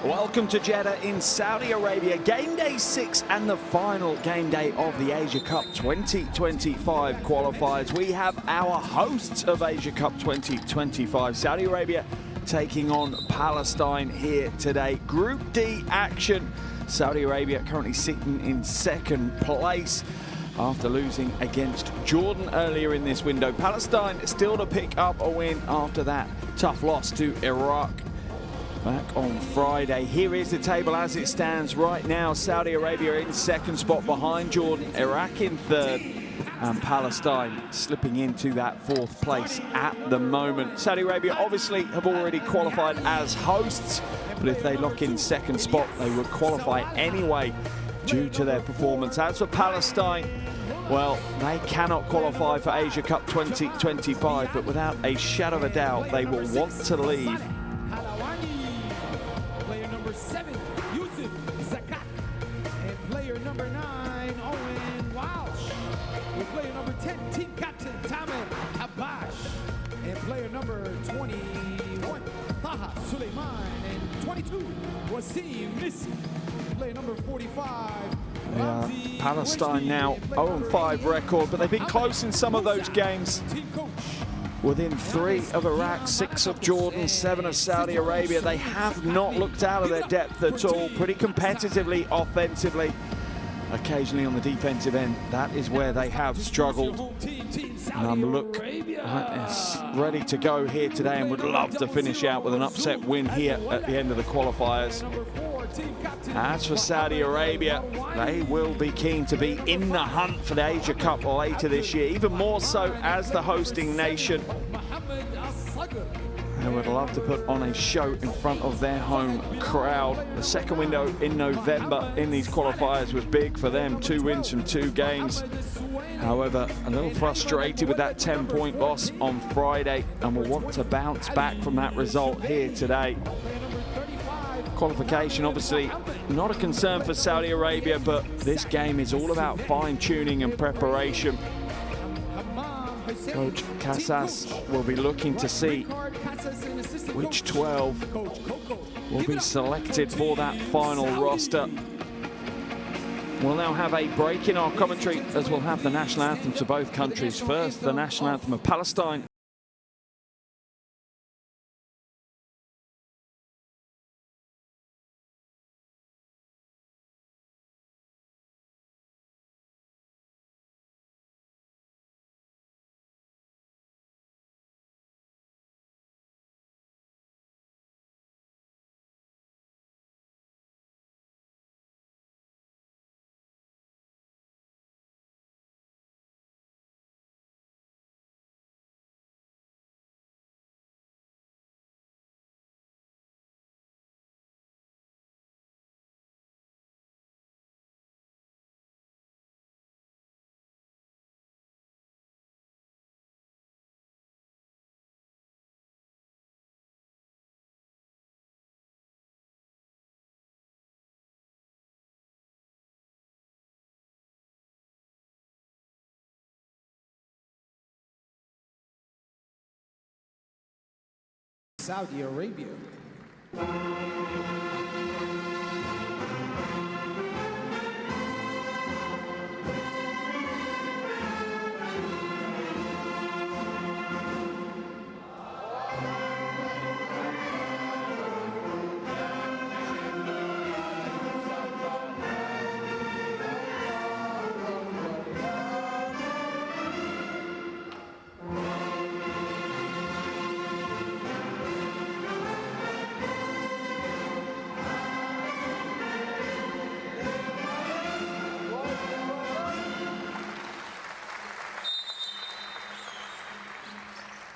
Welcome to Jeddah in Saudi Arabia, game day 6 and the final game day of the Asia Cup 2025 qualifiers. We have our hosts of Asia Cup 2025, Saudi Arabia taking on Palestine here today. Group D action, Saudi Arabia currently sitting in second place after losing against Jordan earlier in this window. Palestine still to pick up a win after that tough loss to Iraq back on Friday. Here is the table as it stands right now. Saudi Arabia in second spot behind Jordan, Iraq in third, and Palestine slipping into that fourth place at the moment. Saudi Arabia obviously have already qualified as hosts, but if they lock in second spot, they would qualify anyway due to their performance. As for Palestine, well, they cannot qualify for Asia Cup 2025, but without a shadow of a doubt, they will want to leave. Player number 21, Taha Suleiman, and 22, Wasim Miski. Player number 45, Palestine now 0-5 record, but they've been close in some of those games. Within 3 of Iraq, 6 of Jordan, 7 of Saudi Arabia. They have not looked out of their depth at all. Pretty competitively offensively. Occasionally on the defensive end, that is where they have struggled. Look ready to go here today and would love to finish out with an upset win here at the end of the qualifiers. As for Saudi Arabia, they will be keen to be in the hunt for the Asia Cup later this year, even more so as the hosting nation. They would love to put on a show in front of their home crowd. The second window in November in these qualifiers was big for them. 2 wins from 2 games. However, a little frustrated with that 10-point loss on Friday and will want to bounce back from that result here today. Qualification, obviously, not a concern for Saudi Arabia, but this game is all about fine-tuning and preparation. Coach Casas will be looking to see which 12 will be selected for that final roster. We'll now have a break in our commentary as we'll have the national anthems for both countries. First, the national anthem of Palestine. Saudi Arabia.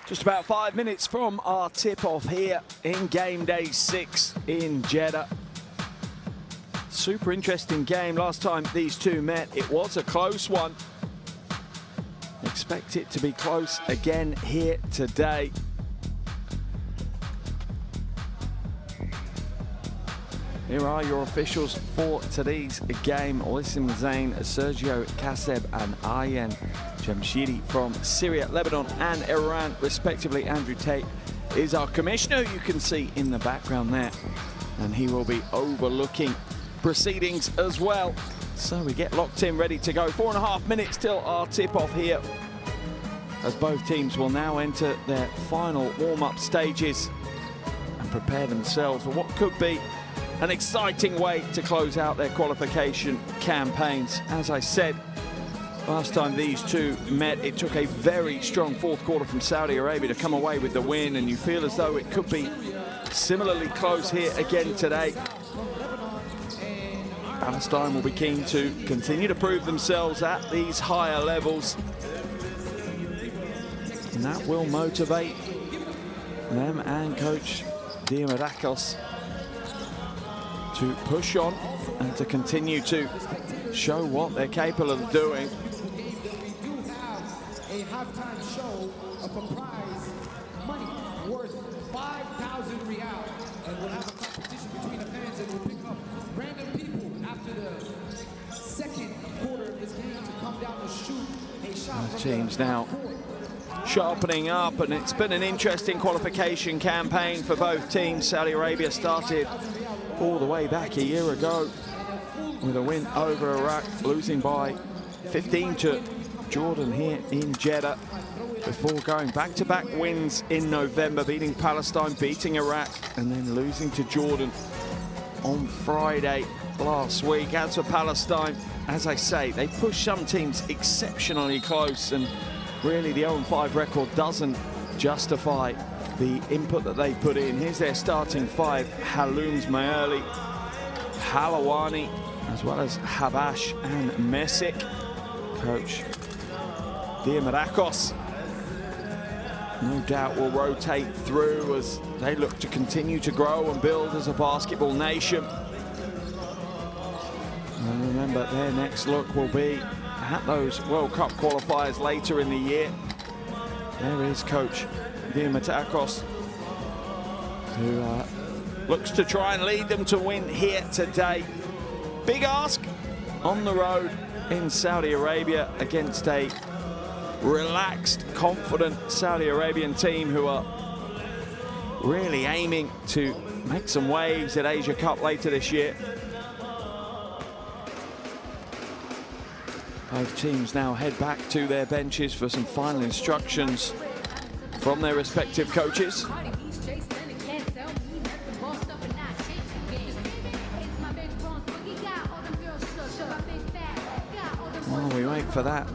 Just about 5 minutes from our tip-off here in game day 6 in Jeddah. Super interesting game. Last time these two met, it was a close one. Expect it to be close again here today. Here are your officials for today's game. Wasim Zain, Sergio Kaseb and Ayen Jamshidi from Syria, Lebanon and Iran respectively. Andrew Tate is our commissioner, you can see in the background there. and he will be overlooking proceedings as well. So we get locked in, ready to go. 4.5 minutes till our tip-off here, as both teams will now enter their final warm-up stages and prepare themselves for what could be an exciting way to close out their qualification campaigns. As I said, last time these two met, it took a very strong fourth quarter from Saudi Arabia to come away with the win, and you feel as though it could be similarly close here again today. Palestine will be keen to continue to prove themselves at these higher levels, and that will motivate them and coach Diamadakos to push on and to continue to show what they're capable of doing. A halftime show of a prize money worth 5,000 real, and we'll have a competition between the fans, and we'll pick up random people after the second quarter of this game to come down to shoot a shot. Both teams now sharpening up, and it's been an interesting qualification campaign for both teams. Saudi Arabia started all the way back a year ago with a win over Iraq, losing by 15 to Jordan here in Jeddah, before going back-to-back wins in November, beating Palestine, beating Iraq, and then losing to Jordan on Friday last week. As for Palestine, as I say, they pushed some teams exceptionally close, and really the 0-5 record doesn't justify the input that they put in. Here's their starting five: Haloum Maali, Halawani, as well as Habash and Mesic. Coach Diamadakos, no doubt, will rotate through as they look to continue to grow and build as a basketball nation. And remember, their next look will be at those World Cup qualifiers later in the year. There is Coach Diamadakos, who looks to try and lead them to win here today. Big ask on the road in Saudi Arabia against a relaxed, confident Saudi Arabian team who are really aiming to make some waves at Asia Cup later this year. Both teams now head back to their benches for some final instructions from their respective coaches. While we wait for that,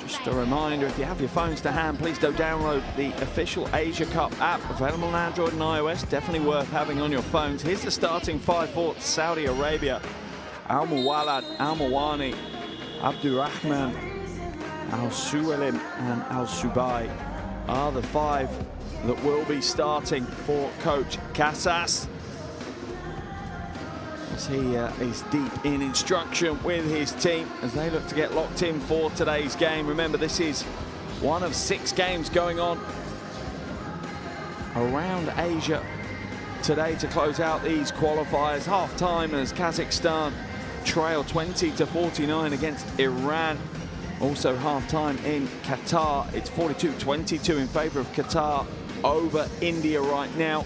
just a reminder, if you have your phones to hand, please do download the official Asia Cup app, available on Android and iOS. Definitely worth having on your phones. Here's the starting five for Saudi Arabia: Al-Muwalad, Al-Mawani, Abdurrahman, Al-Suwalim and Al-Subai are the five that will be starting for Coach Casas, as he is deep in instruction with his team as they look to get locked in for today's game. Remember, this is one of 6 games going on around Asia today to close out these qualifiers. Half-time as Kazakhstan trail 20-49 against Iran. Also half-time in Qatar. It's 42-22 in favor of Qatar over India right now.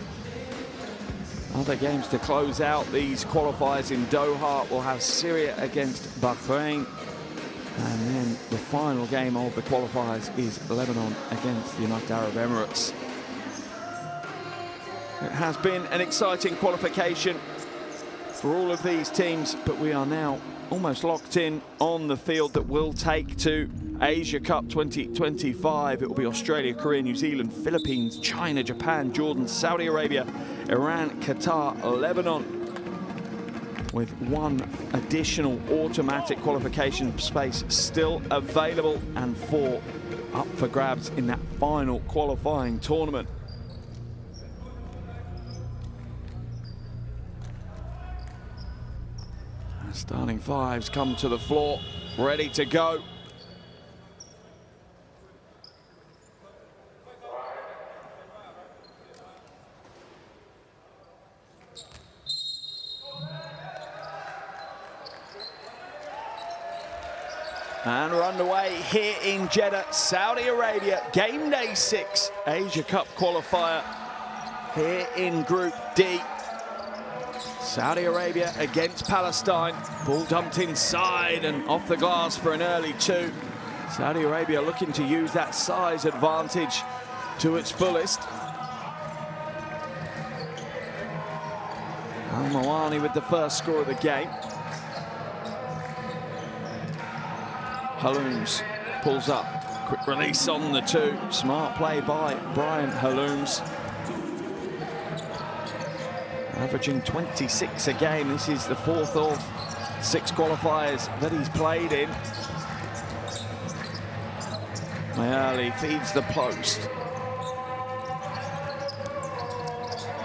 Other games to close out these qualifiers in Doha. We'll have Syria against Bahrain. And then the final game of the qualifiers is Lebanon against the United Arab Emirates. It has been an exciting qualification for all of these teams, but we are now almost locked in on the field that will take to Asia Cup 2025. It will be Australia, Korea, New Zealand, Philippines, China, Japan, Jordan, Saudi Arabia, Iran, Qatar, Lebanon, with one additional automatic qualification space still available and 4 up for grabs in that final qualifying tournament. Starting fives come to the floor, ready to go. And we're underway here in Jeddah, Saudi Arabia. Game day 6, Asia Cup qualifier here in Group D. Saudi Arabia against Palestine. Ball dumped inside and off the glass for an early 2. Saudi Arabia looking to use that size advantage to its fullest. Al-Mawani with the first score of the game. Halooms pulls up. Quick release on the 2. Smart play by Brian Halooms. Averaging 26 a game. This is the 4th of 6 qualifiers that he's played in. Mayali feeds the post.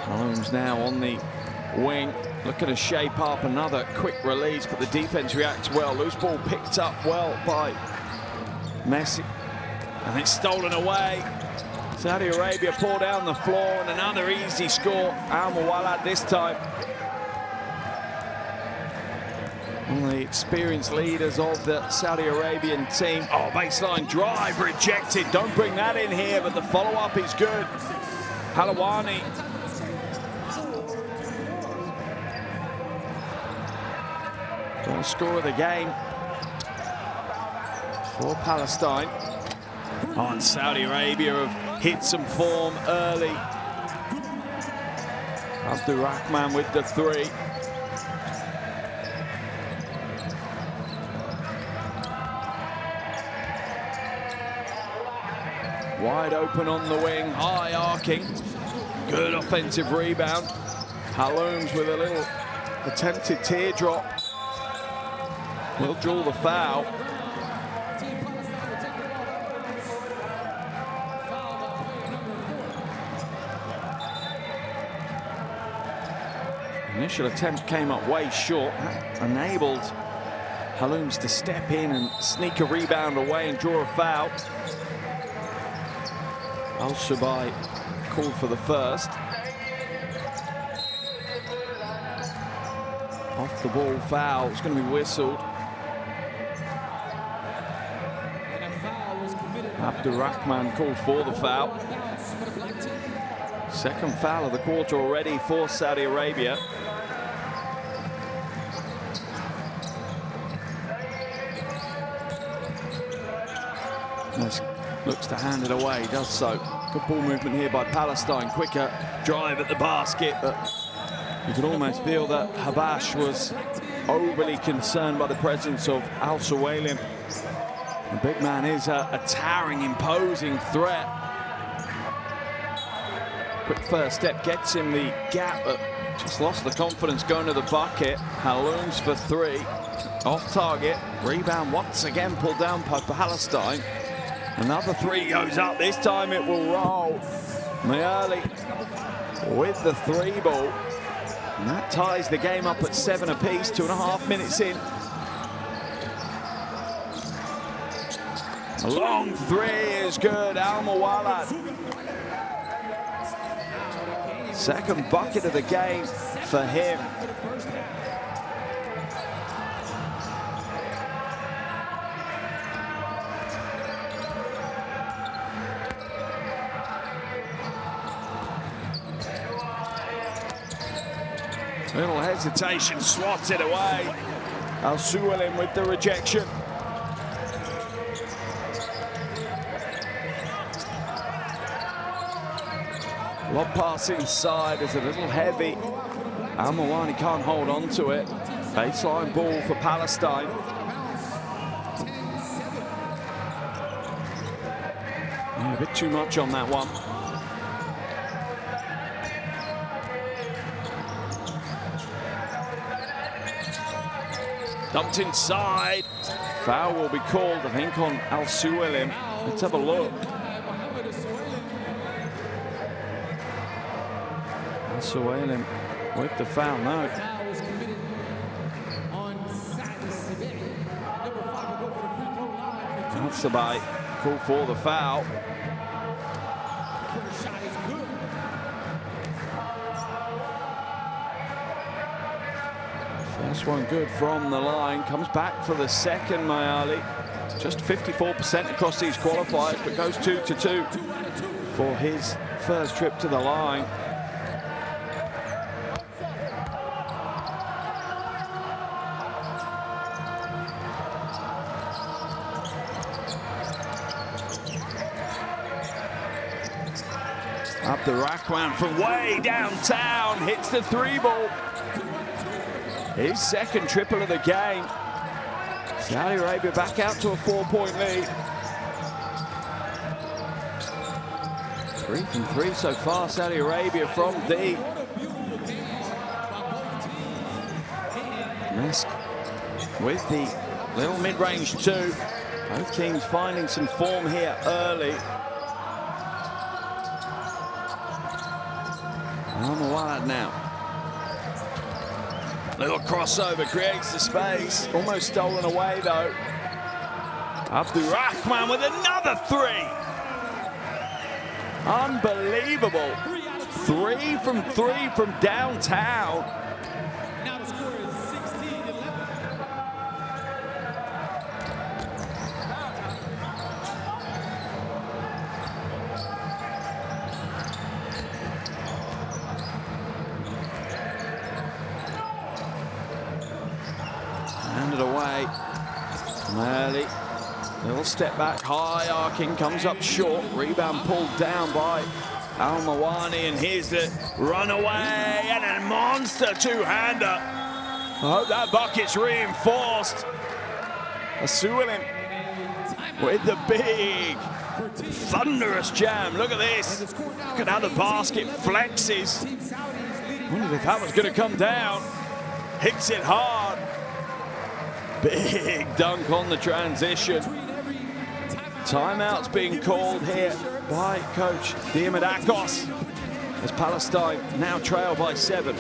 Halooms now on the wing, looking to shape up another quick release, but the defense reacts well. Loose ball picked up well by Messi, and it's stolen away. Saudi Arabia pour down the floor, and another easy score. Al-Mawalad this time. One of the experienced leaders of the Saudi Arabian team. Oh, baseline drive rejected. Don't bring that in here, but the follow-up is good. Halawani. First score of the game for Palestine. Oh, and Saudi Arabia have hit some form early. Abdurrahman with the 3. Wide open on the wing, high arcing. Good offensive rebound. Halooms with a little attempted teardrop. Will draw the foul. Initial attempt came up way short. That enabled Halooms to step in and sneak a rebound away and draw a foul. Al-Shabai called for the first. Off the ball foul, it's going to be whistled. Abdurrahman called for the foul. Second foul of the quarter already for Saudi Arabia. Looks to hand it away, does so. Good ball movement here by Palestine. Quicker drive at the basket, but you could almost feel that Habash was overly concerned by the presence of Al-Suwailim. The big man is a towering, imposing threat. Quick first step gets him the gap, but just lost the confidence going to the bucket. Halooms for 3. Off target. Rebound once again pulled down by Palestine. Another 3 goes up. This time it will roll. Mayali with the 3 ball. And that ties the game up at 7 apiece, 2.5 minutes in. A long 3 is good. Al-Mawalad. Second bucket of the game for him. Little hesitation, swats it away. Al-Suwailim with the rejection. Lob pass inside is a little heavy. Al-Mawani can't hold on to it. Baseline ball for Palestine. Yeah, a bit too much on that one. Dumped inside. Foul will be called, I think, on Al-Suwailim. Let's have a look. Al-Suwailim with the foul, no. Al-Sabai called for the foul. First one good from the line. Comes back for the second, Mayali. Just 54% across these qualifiers, but goes 2-2 for his first trip to the line. Abdurrahman from way downtown hits the 3-ball. His second triple of the game. Saudi Arabia back out to a 4-point lead. 3 from 3 so far, Saudi Arabia from deep. Mesk with the little mid-range two. Both teams finding some form here early. Al-Mawad now. Little crossover creates the space. Almost stolen away though. Abdurrahman with another 3. Unbelievable. 3 from 3 from downtown. Now the score is 16-11. Handed away. Early. Little step back, high arcing, comes up short. Rebound pulled down by Al-Mawani, and here's the runaway and a monster two-hander. I hope that bucket's reinforced. Asuilin with the big, thunderous jam. Look at this. Look at how the basket flexes. Wondered if that was going to come down. Hits it hard. Big dunk on the transition. Timeout's being called here by coach Diamadakos as Palestine now trail by 7.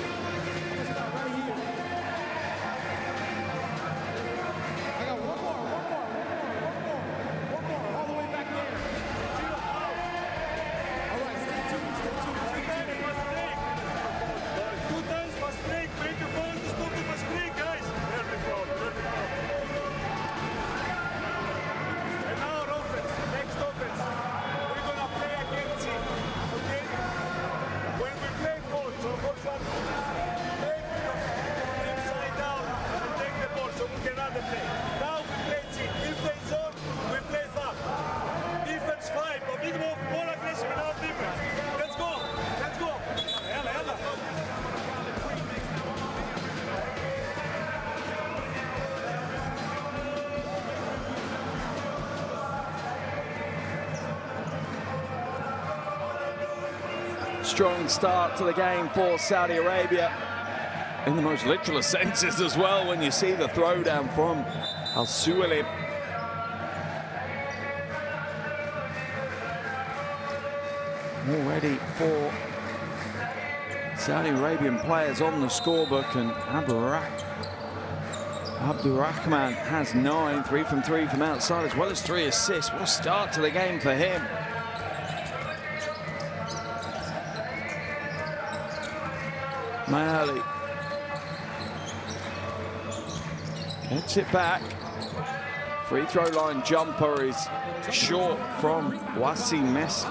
Strong start to the game for Saudi Arabia, in the most literal senses as well, when you see the throwdown from Al-Suwalim. Already 4 Saudi Arabian players on the scorebook, and Abdurrahman has 9, 3 from 3 from outside, as well as 3 assists. What a start to the game for him. Mahali gets it back. Free throw line jumper is short from Wasi Mesk.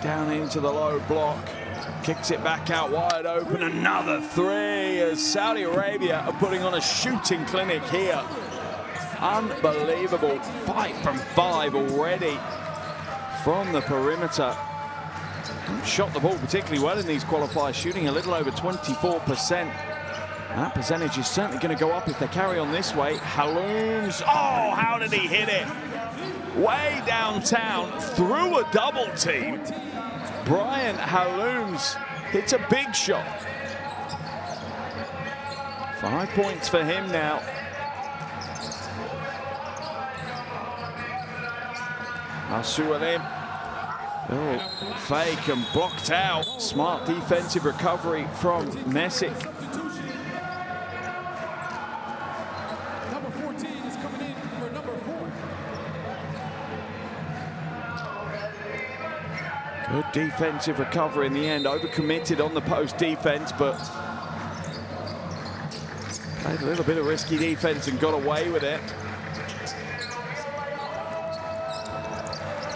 Down into the low block. Kicks it back out wide open. Another 3 as Saudi Arabia are putting on a shooting clinic here. Unbelievable. 5 from 5 already from the perimeter. Shot the ball particularly well in these qualifiers, shooting a little over 24%. That percentage is certainly going to go up if they carry on this way. Halooms. Oh, how did he hit it? Way downtown through a double team. Brian Halooms hits a big shot. 5 points for him now. Al-Suwalim, fake and blocked out. Smart defensive recovery from Mesic. Number 14 is coming in for number 4. Good defensive recovery in the end. Overcommitted on the post defense, but played a little bit of risky defense and got away with it.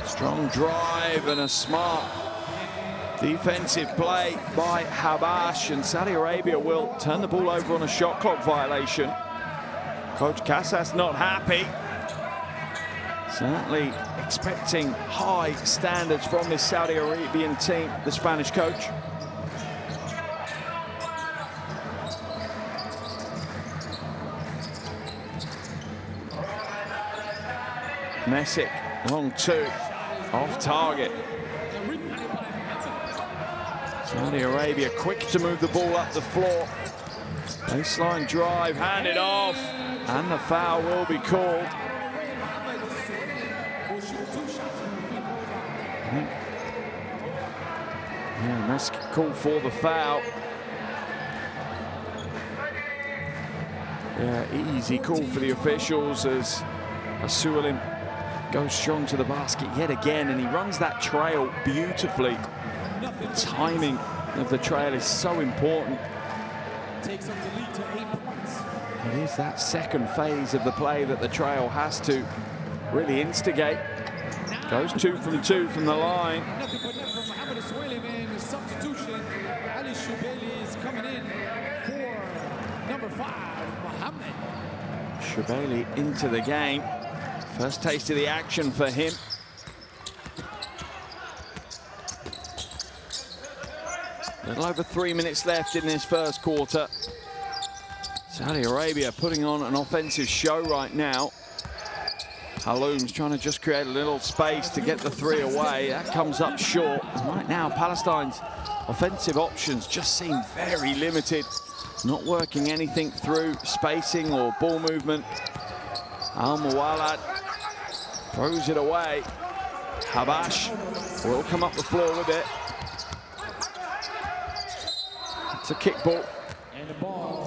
Strong drive and a smart defensive play by Habash, and Saudi Arabia will turn the ball over on a shot clock violation. Coach Casas not happy. Certainly expecting high standards from this Saudi Arabian team, the Spanish coach. Messick, long two, off target. Saudi Arabia quick to move the ball up the floor. Baseline drive, handed off, and the foul will be called. Yeah, Messick called for the foul. Yeah, easy call for the officials as Asualim goes strong to the basket yet again, and he runs that trail beautifully. The timing of the trail is so important. Takes up the lead to 8 points. It is that second phase of the play that the trail has to really instigate. Goes 2 from 2 from the line. Nothing but net from Mohamed Asualim, and the substitution. Ali Shubeli is coming in for number 5, Mohamed. Shubeli into the game. First taste of the action for him. A little over 3 minutes left in this first quarter. Saudi Arabia putting on an offensive show right now. Haloum's trying to just create a little space to get the three away. That comes up short. And right now, Palestine's offensive options just seem very limited. Not working anything through spacing or ball movement. Al-Muwalad throws it away. Habash will come up the floor with it. It's a kickball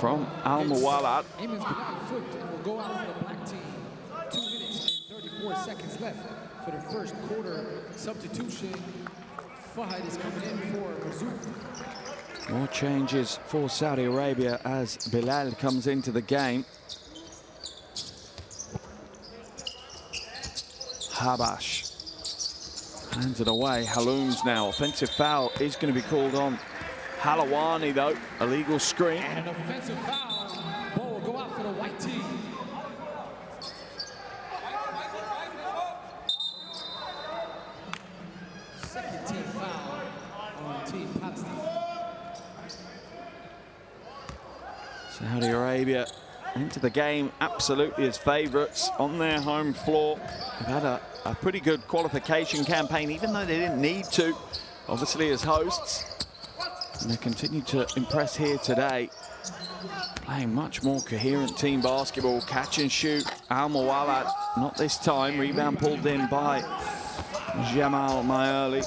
from Al-Muwalad. Amon's black foot and will go out for the black team. 2 minutes and 34 seconds left for the first quarter substitution. Fahad is coming in for Mazouk. More changes for Saudi Arabia as Bilal comes into the game. Habash hands it away. Haloum's now. Offensive foul is going to be called on Halawani, though. Illegal screen. And an offensive foul. Ball will go out for the white team. Second team foul on Team Palestine. Saudi Arabia into the game absolutely as favourites on their home floor. They've had a pretty good qualification campaign, even though they didn't need to, obviously, as hosts. And they continue to impress here today. Playing much more coherent team basketball. Catch and shoot. Al-Muwalad, not this time. Rebound pulled in by Jamal Mayerli.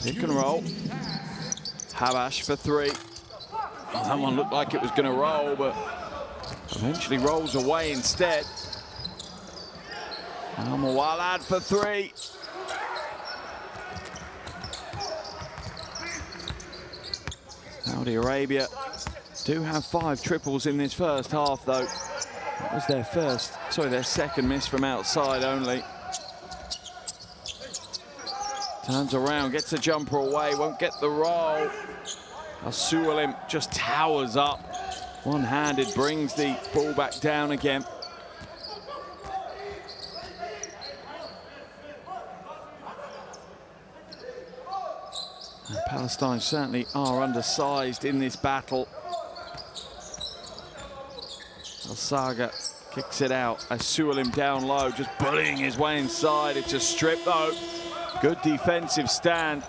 Pick and roll. Habash for three. Oh, that one looked like it was going to roll, but eventually rolls away instead. Al-Muwalad for three. Saudi Arabia do have 5 triples in this first half, though. That was their second miss from outside only. Turns around, gets a jumper away, won't get the roll. Asualim just towers up. One-handed, brings the ball back down again. And Palestine certainly are undersized in this battle. Al-Saga kicks it out. Asualim down low, just bullying his way inside. It's a strip, though. Good defensive stand.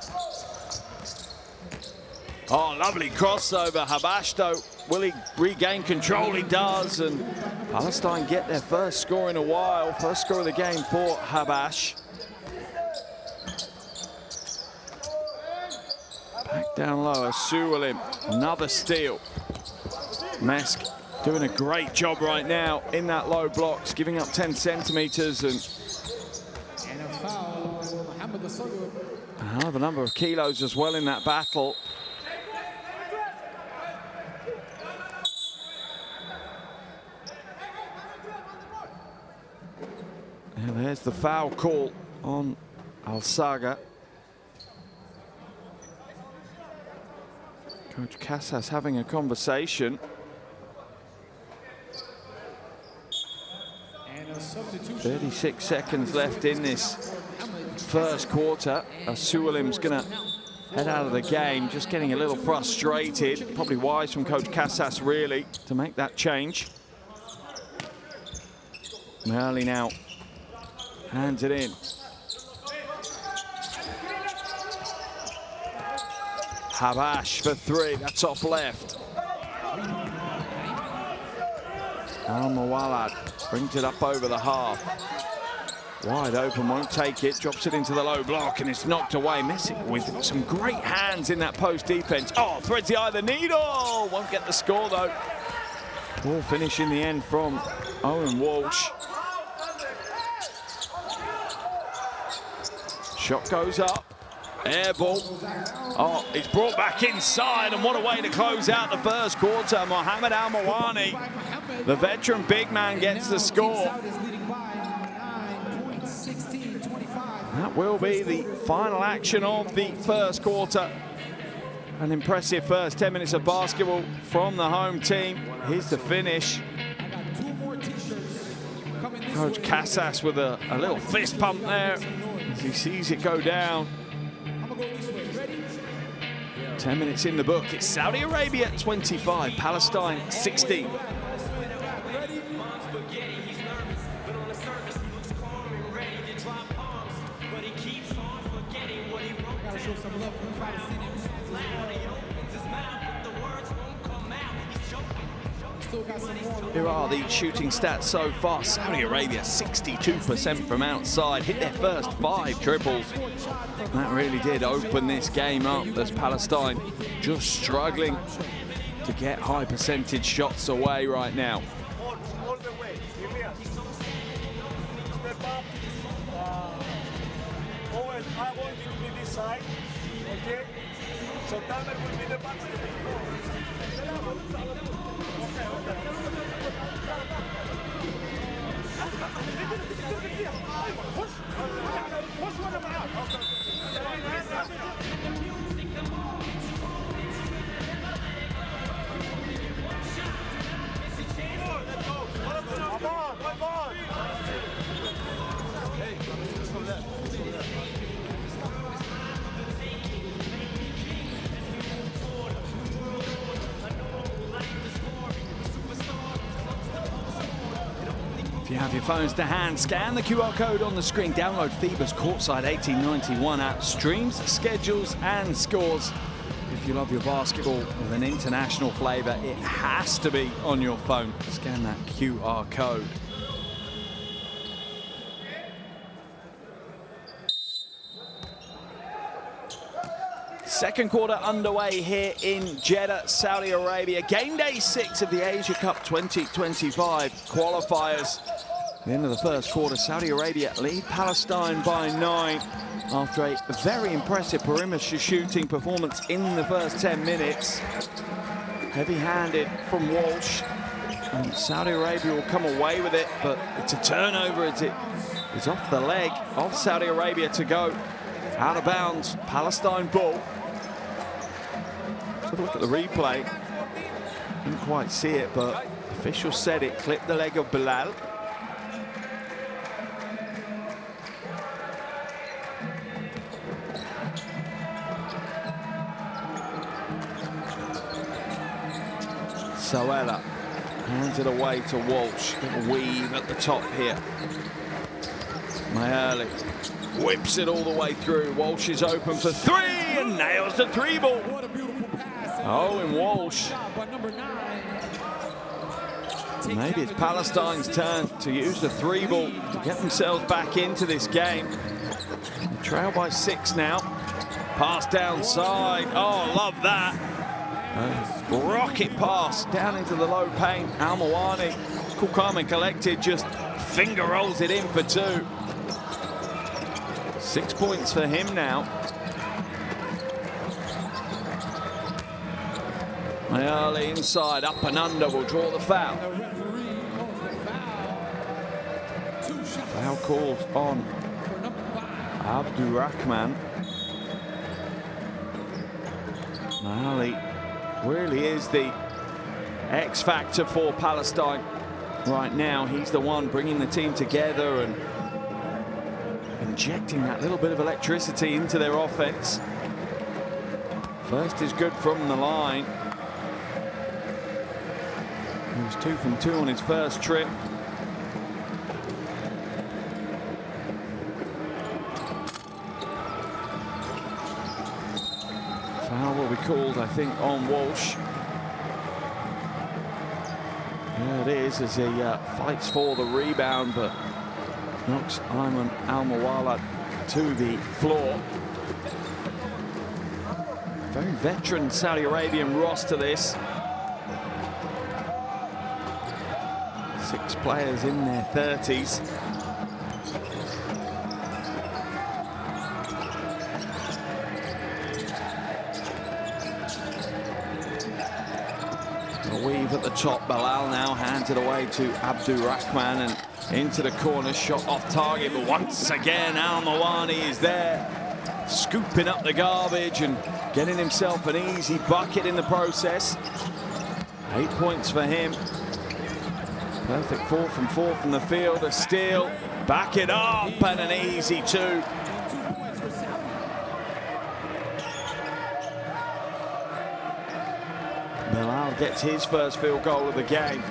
Oh, lovely crossover. Habash, though, will he regain control? He does, and Palestine get their first score in a while. First score of the game for Habash. Back down low, Asualim, another steal. Mesk doing a great job right now in that low blocks, giving up 10 centimeters, and a foul on Mohamed Asualim. another number of kilos as well in that battle. And there's the foul call on Al-Saga. Coach Casas having a conversation. And a substitution. 36 seconds left in this first quarter. Sualim's going to head out of the game, just getting a little frustrated. Probably wise from Coach Casas, really, to make that change. Early now hands it in. Habash for three, that's off left. Al-Mawalad brings it up over the half. Wide open, won't take it, drops it into the low block, and it's knocked away. Missing with some great hands in that post defense. Oh, threads the eye of the needle. Won't get the score though. Poor finish in the end from Owen Walsh. Shot goes up. Air ball. Oh, it's brought back inside, and what a way to close out the first quarter. Mohamed Al-Mawani, the veteran big man, gets the score. That will be the final action of the first quarter. An impressive first 10 minutes of basketball from the home team. Here's the finish. Coach Casas with a little fist pump there as he sees it go down. 10 minutes in the book. It's Saudi Arabia 25, Palestine 16. Here are the shooting stats so far. Saudi Arabia 62% from outside, hit their first 5 triples. That really did open this game up as Palestine just struggling to get high percentage shots away right now. All the way. Step up. Owen, I want you to be this side. Okay? So Tamer will be the basket. If you have your phones to hand, scan the QR code on the screen, download FIBA's Courtside 1891 app, streams, schedules and scores. If you love your basketball with an international flavour, it has to be on your phone. Scan that QR code. Second quarter underway here in Jeddah, Saudi Arabia. Game day 6 of the Asia Cup 2025 qualifiers. At the end of the first quarter, Saudi Arabia lead Palestine by 9 after a very impressive perimeter shooting performance in the first 10 minutes. Heavy-handed from Walsh. And Saudi Arabia will come away with it, but it's a turnover as it is off the leg of Saudi Arabia to go out of bounds. Palestine ball. Let's have a look at the replay. Didn't quite see it, but official said it clipped the leg of Bilal. Sawela hands it away to Walsh. Little weave at the top here. Mayerli whips it all the way through. Walsh is open for 3 and nails the 3 ball. Owen Walsh. Maybe it's Palestine's turn to use the 3 ball to get themselves back into this game. They trail by 6 now. Pass downside. Oh, love that. Rocket pass down into the low paint. Al-Mawani, cool, calm and collected, just finger rolls it in for 2. 6 points for him now. Mayerli inside, up and under, will draw the foul. Foul called on Abdurrahman. Mayerli really is the X factor for Palestine right now. He's the one bringing the team together and injecting that little bit of electricity into their offense. First is good from the line. He was 2 from 2 on his first trip. Foul will be called, I think, on Walsh. There it is, as he fights for the rebound, but knocks Ayman Al-Mawala to the floor. Very veteran Saudi Arabian roster this. 6 players in their 30s. A weave at the top. Bilal now hands it away to Abdurrahman and into the corner. Shot off target, but once again Al-Mawani is there, scooping up the garbage and getting himself an easy bucket in the process. 8 points for him. Perfect 4 from 4 from the field. A steal, back it up, and an easy 2. Bilal gets his first field goal of the game.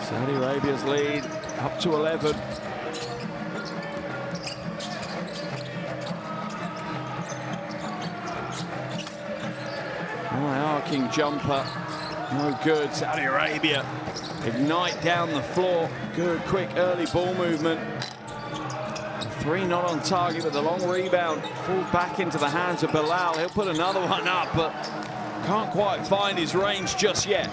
Saudi Arabia's lead up to 11. Arcing jumper, no good. Saudi Arabia ignite down the floor. Good, quick, early ball movement. 3 not on target, but the long rebound falls back into the hands of Bilal. He'll put another one up, but can't quite find his range just yet.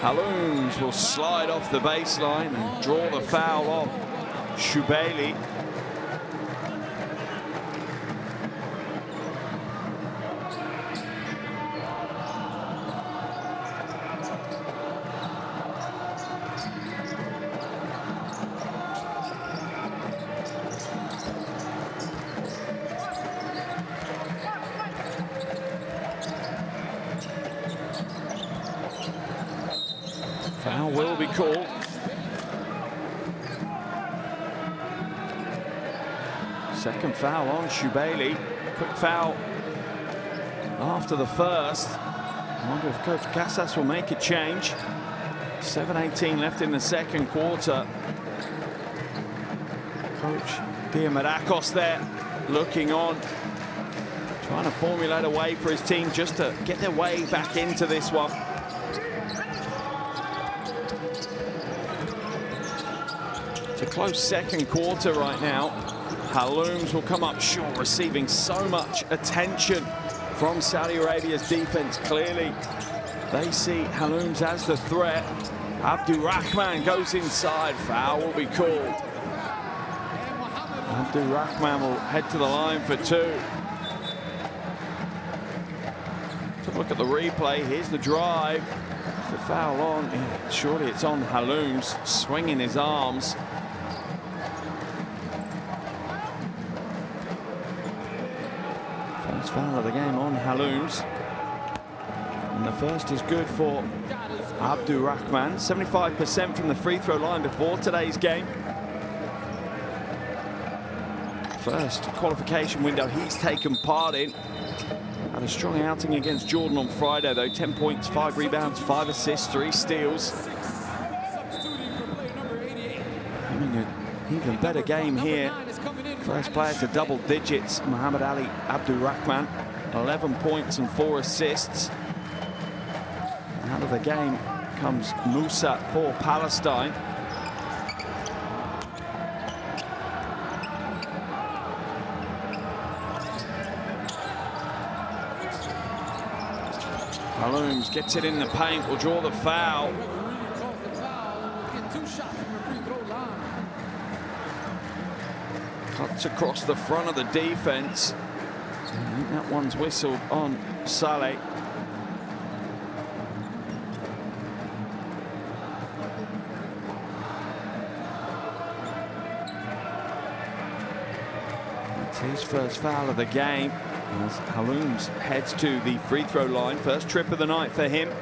Haloums will slide off the baseline and draw the foul off Shubaili. Foul will be called. Second foul on Shubaili. Quick foul after the first. I wonder if Coach Casas will make a change. 7:18 left in the second quarter. Coach Diamarakos there looking on, trying to formulate a way for his team just to get their way back into this one. It's a close second quarter right now. Haloums will come up short, receiving so much attention from Saudi Arabia's defense. Clearly, they see Haloums as the threat. Abdurrahman goes inside. Foul will be called. Abdurrahman will head to the line for 2. Take a look at the replay. Here's the drive. The foul on. Yeah, surely it's on Haloums, swinging his arms. First foul of the game on Haloums. And the first is good for Abdurrahman. 75% from the free throw line before today's game. First qualification window he's taken part in. Had a strong outing against Jordan on Friday, though. 10 points, 5 rebounds, 5 assists, 3 steals. Having an even better game here. First player to double digits, Muhammad Ali Abdurrahman. 11 points and 4 assists. Out of the game comes Musa for Palestine. Haloums gets it in the paint, will draw the foul. Cuts across the front of the defense. I think that one's whistled on Saleh. That's his first foul of the game. As Haloums heads to the free throw line. First trip of the night for him. A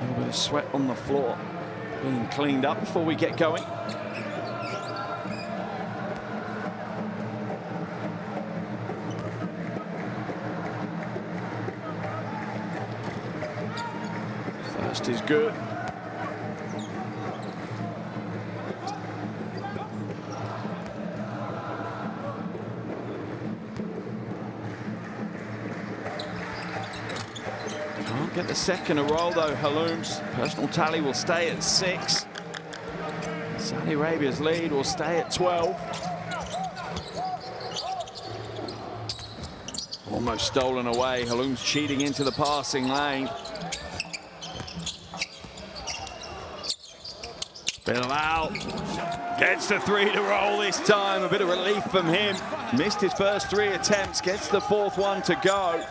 little bit of sweat on the floor. Being cleaned up before we get going. First is good. Can't get the second a roll though, Haloums. Personal tally will stay at 6. Saudi Arabia's lead will stay at 12. Almost stolen away. Haloums cheating into the passing lane. Bilal gets the 3 to roll this time. A bit of relief from him. Missed his first 3 attempts. Gets the 4th one to go.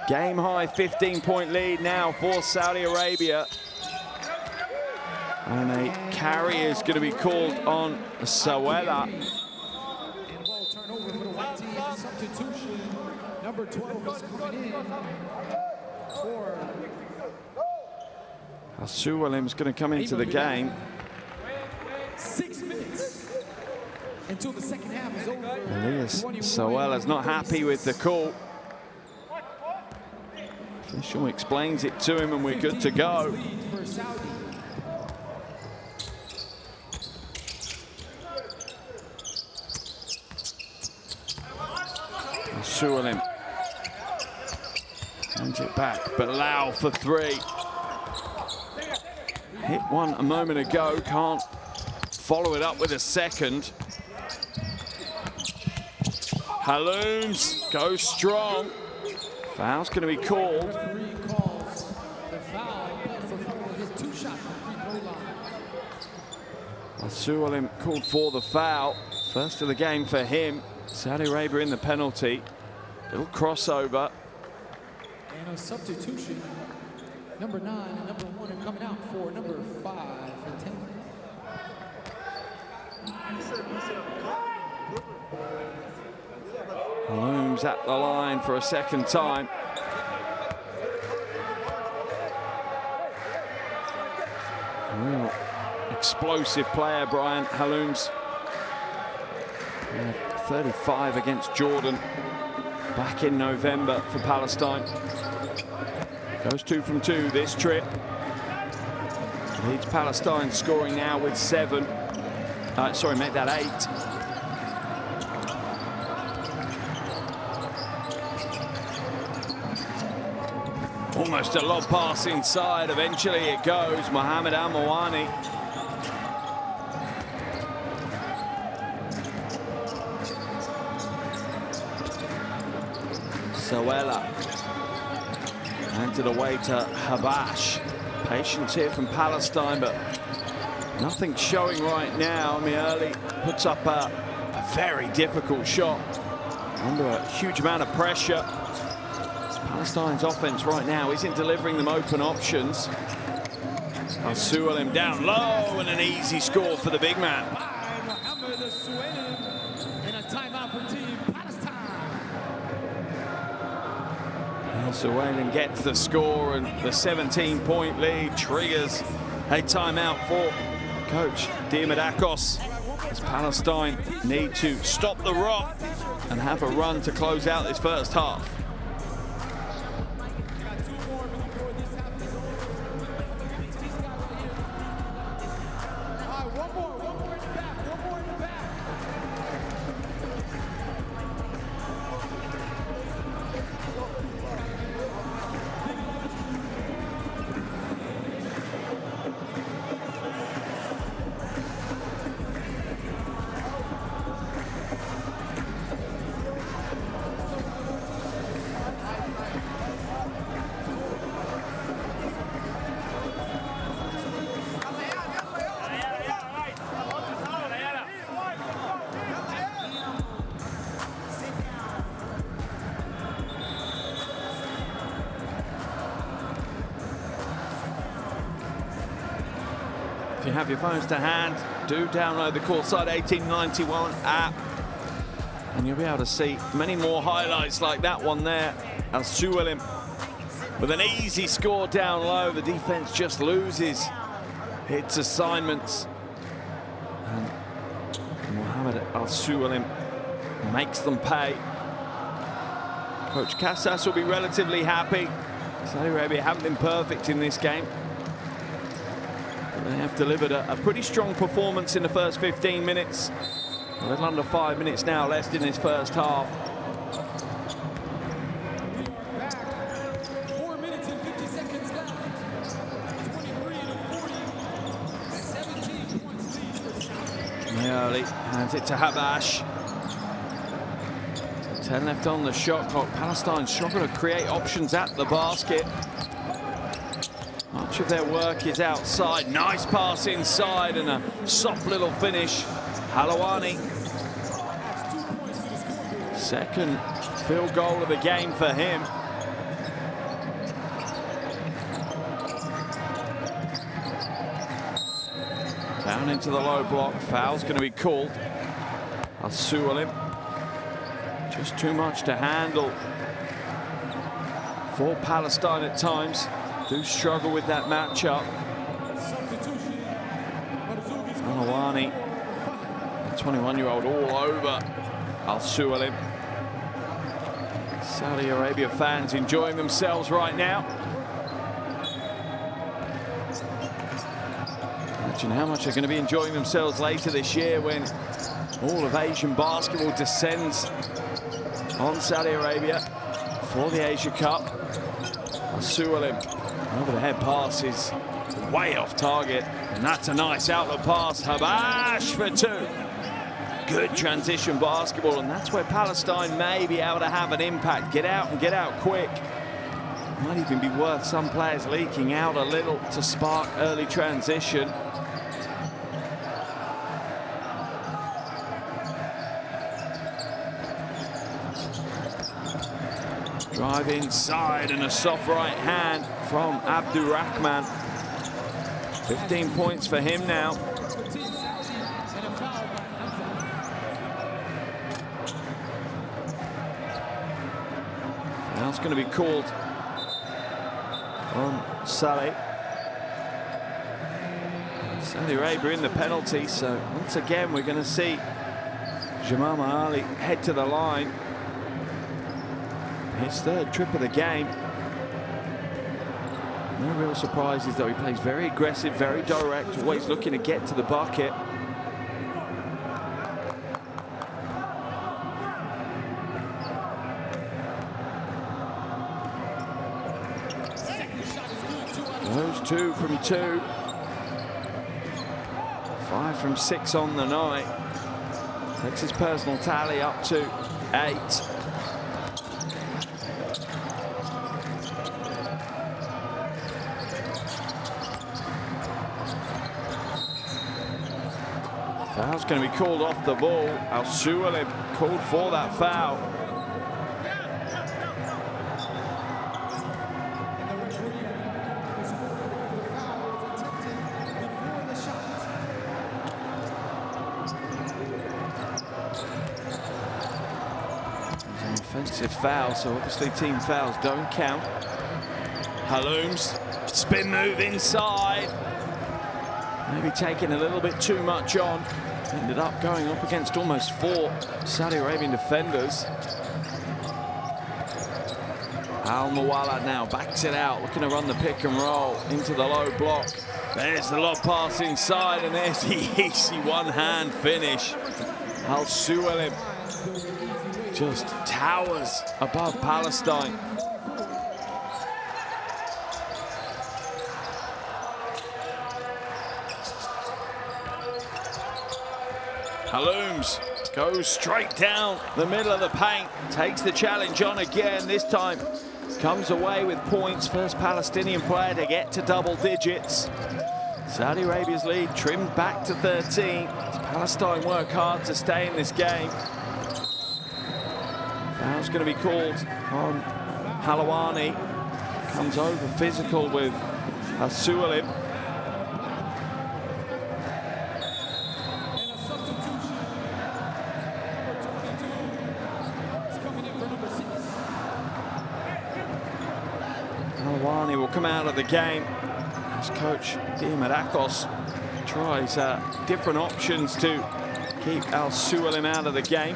Game high 15-point lead now for Saudi Arabia. And a carry is going to be called on Sawela. And ball turnover for the white team. Substitution. Number 12 is coming in for Suwalim's going to come into the game. 6 minutes until the second half is over. Elias Sawela's not happy with the call. Official explains it to him and we're good to go. Suwalim hands it back, but Lau for 3. Hit one a moment ago, can't follow it up with a second. Haloums goes strong. Foul's going to be called. Suwalim called for the foul. First of the game for him. Saudi Arabia in the penalty. Little crossover. And a substitution. Number 9 and number 1 are coming out for number 5 and 10. Haloums at the line for a second time. A real explosive player, Brian Haloums. 35 against Jordan back in November for Palestine. Goes 2 from 2 this trip. Leads Palestine scoring now with 7. Sorry, make that 8. Almost a lob pass inside. Eventually it goes. Mohamed Al-Mawani. Sawela. Handed away to Habash. Patience here from Palestine, but nothing showing right now. Miali puts up a very difficult shot under a huge amount of pressure. Palestine's offense right now isn't delivering them open options. Suwalim down low and an easy score for the big man. And a timeout for Team Palestine. Suwalim gets the score and the 17-point lead triggers a timeout for Coach Diamadakos, as Palestine need to stop the rot and have a run to close out this first half. If you have your phones to hand, do download the Courtside 1891 app. And you'll be able to see many more highlights like that one there. Al-Suwalim with an easy score down low. The defense just loses its assignments. And Mohamed Al-Suwalim makes them pay. Coach Casas will be relatively happy. Saudi Arabia haven't been perfect in this game. But they have delivered a pretty strong performance in the first 15 minutes. A little under 5 minutes now left in this first half. 4 minutes and 50 seconds left. 23-40. 17 points lead for Saudi. Early hands it to Habash. 10 left on the shot clock. Palestine struggling to create options at the basket. Much of their work is outside. Nice pass inside and a soft little finish. Halawani. Second field goal of the game for him. Down into the low block. Foul's going to be called. Al-Suwalim. Just too much to handle for Palestine at times. Do struggle with that matchup. Halawani, the 21-year-old, all over Al-Suwalim. Saudi Arabia fans enjoying themselves right now. Imagine how much they're going to be enjoying themselves later this year when all of Asian basketball descends on Saudi Arabia for the Asia Cup. Al-Suwalim, over the head pass is way off target, and that's a nice outlet pass. Habash for two. Good transition basketball, and that's where Palestine may be able to have an impact. Get out and get out quick. Might even be worth some players leaking out a little to spark early transition. Drive inside and a soft right hand from Abdurrahman. 15 points for him now. Foul's going to be called on Saleh. Saudi Arabia in the penalty, so once again we're going to see Jamal Ali head to the line. His third trip of the game. No real surprises though. He plays very aggressive, very direct, always looking to get to the bucket. Those 2 from 2. 5 from 6 on the night. Takes his personal tally up to 8. Foul's going to be called off the ball. Al-Suwalim called for that foul. It's an offensive foul, so obviously team fouls don't count. Halooms, spin move inside. Maybe taking a little bit too much on. Ended up going up against almost 4 Saudi Arabian defenders. Al-Muwallad now backs it out, looking to run the pick and roll into the low block. There's the lob pass inside, and there's the easy one-hand finish. Al-Suwalim just towers above Palestine. Halooms goes straight down the middle of the paint, takes the challenge on again. This time comes away with points. First Palestinian player to get to double digits. Saudi Arabia's lead trimmed back to 13. As Palestine work hard to stay in this game. Foul's going to be called on Halawani. Comes over physical with Al-Suwalim. Pakistani will come out of the game as coach Diamadakos tries different options to keep Al-Sualim out of the game.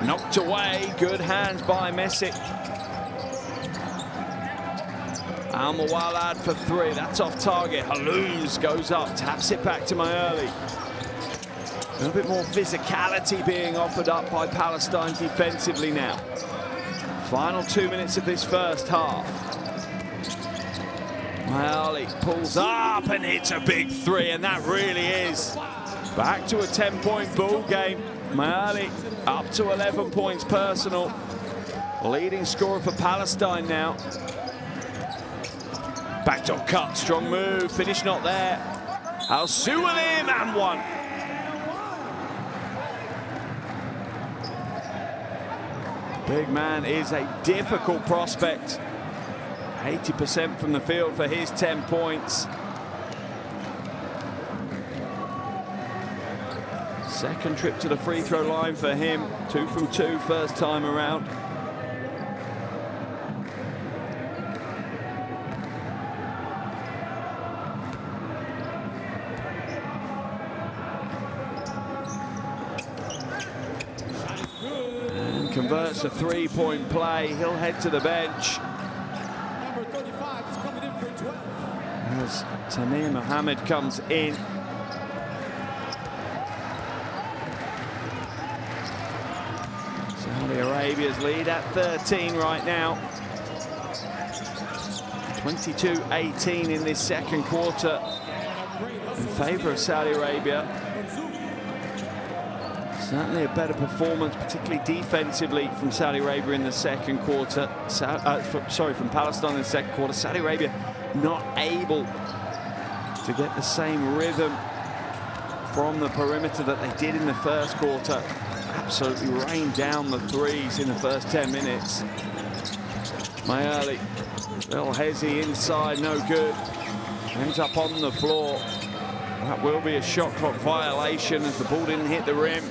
Knocked away, good hands by Messi. Al-Mawalad for 3, that's off target. Halouz goes up, taps it back to Mayerli. A little bit more physicality being offered up by Palestine defensively now. Final 2 minutes of this first half. Mayerli pulls up and hits a big 3, and that really is back to a 10-point ball game. Mayerli up to 11 points personal. Leading scorer for Palestine now. Backdoor cut, strong move, finish not there. Al-Sualim and 1. Big man is a difficult prospect. 80% from the field for his 10 points. Second trip to the free throw line for him. 2 from 2 first time around. And converts a 3-point play. He'll head to the bench. Number 35 is coming in for 12. As Tamir Mohammed comes in. Saudi Arabia's lead at 13 right now. 22-18 in this second quarter in favor of Saudi Arabia. Certainly a better performance, particularly defensively, from Saudi Arabia in the second quarter. From Palestine in the second quarter. Saudi Arabia not able to get the same rhythm from the perimeter that they did in the first quarter. Absolutely rained down the threes in the first 10 minutes. Mayerli, little hezzy inside, no good. Ends up on the floor. That will be a shot clock violation as the ball didn't hit the rim.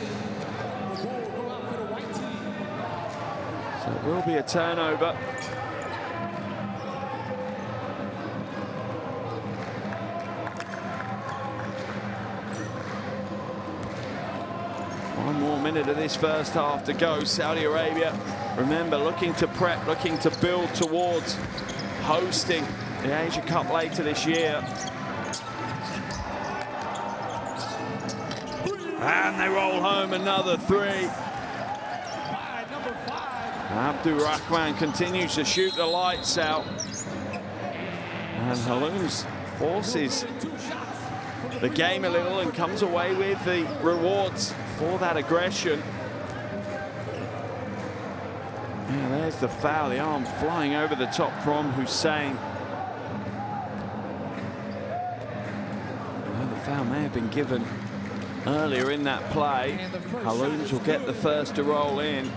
So it will be a turnover. One more minute of this first half to go. Saudi Arabia, remember, looking to prep, looking to build towards hosting the Asia Cup later this year. And they roll home another 3. Abdurrahman continues to shoot the lights out. And Halouz forces the game a little and comes away with the rewards for that aggression. Yeah, there's the foul, the arm flying over the top from Hussein. Well, the foul may have been given earlier in that play. Halouz will get the first to roll in.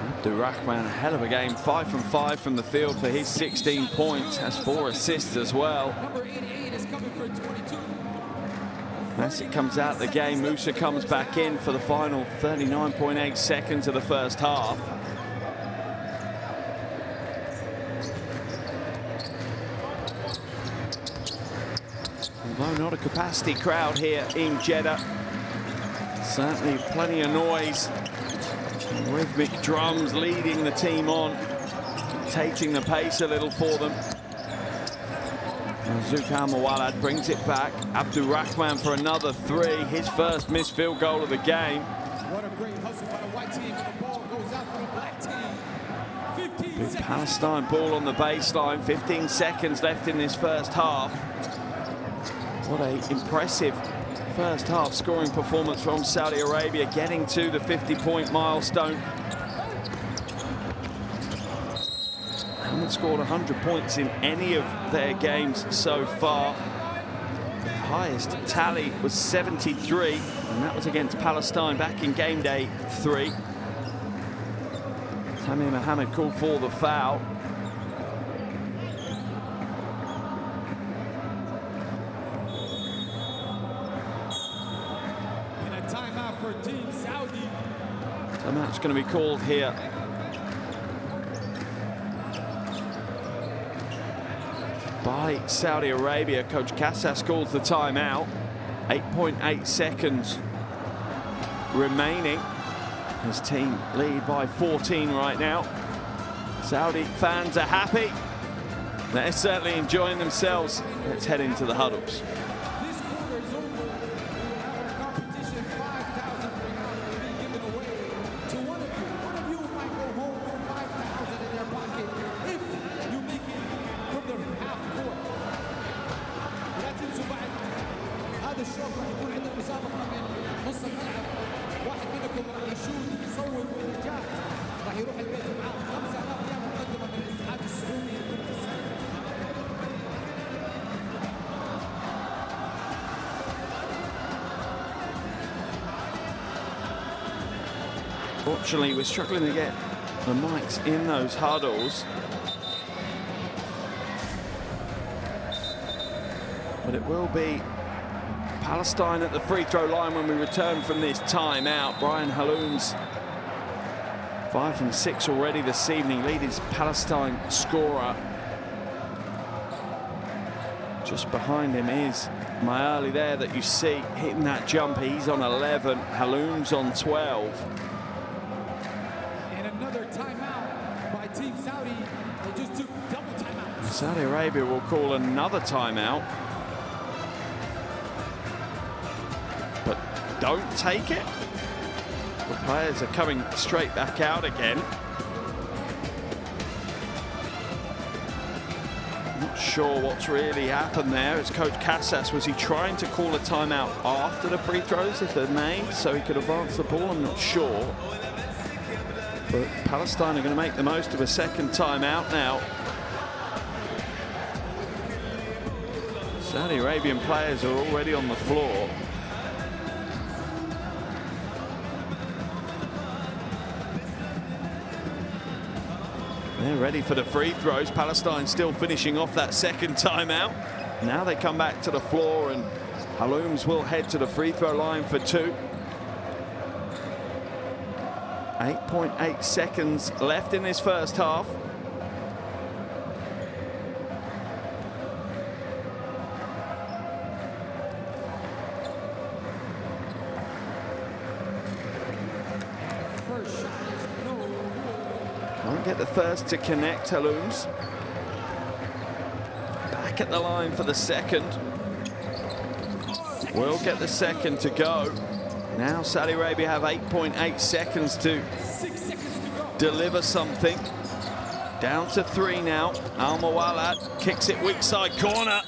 Abdurrahman, a hell of a game. 5 from 5 from the field for his 16 points. Has 4 assists as well. Number 88 is coming for 22. Messi comes out the game. Musa comes back in for the final 39.8 seconds of the first half. Although not a capacity crowd here in Jeddah, certainly plenty of noise. Rhythmic drums leading the team on, dictating the pace a little for them. Zouk Al-Mawalad brings it back. Abdurrahman for another 3, his first missed field goal of the game. What a great hustle by the white team, and the ball goes out for the black team. 15 Big seconds. Palestine ball on the baseline. 15 seconds left in this first half. What a impressive first half scoring performance from Saudi Arabia, getting to the 50-point milestone. Haven't scored 100 points in any of their games so far. The highest tally was 73, and that was against Palestine back in game day 3. Tamir Mohammed called for the foul. And a timeout Timeout's going to be called here. By Saudi Arabia. Coach Casas calls the timeout. 8.8 seconds remaining. His team lead by 14 right now. Saudi fans are happy. They're certainly enjoying themselves. Let's head into the huddles. This quarter is over. We will have our competition 5,000 being given away to one of you. One of you might go home with 5,000 in their pocket if you make it from the half court. ولا تنسوا بعد هذا الشوط راح يكون عندنا مسابقة من نص الملعب. واحد منكم راح يشوت يصوب ونجاح راح يروح البيت معاه 5,000 ريال مقدمة من الاتحاد السعودي لكرة السلة. Fortunately, we're struggling to get the mics in those huddles. But it will be Palestine at the free throw line when we return from this timeout. Brian Haloum's 5 from 6 already this evening, lead his Palestine scorer. Just behind him is Mayali there that you see hitting that jumper. He's on 11, Haloum's on 12. And another timeout by Team Saudi. They just took double timeout. Saudi Arabia will call another timeout. But don't take it. The players are coming straight back out again. Not sure what's really happened there. It's Coach Casas. Was he trying to call a timeout after the free throws if they're made so he could advance the ball? I'm not sure. But Palestine are going to make the most of a second timeout now. Saudi Arabian players are already on the floor. They're ready for the free throws. Palestine still finishing off that second timeout. Now they come back to the floor and Haloum's will head to the free throw line for 2. 8.8 seconds left in this first half. First shot is no good. Can't get the first to connect, Haloum's. Back at the line for the second. Will get the second to go. Now Saudi Arabia have 8.8 seconds to 6 seconds to go. deliver something. Down to 3 now. Al Mawalad kicks it weak side corner.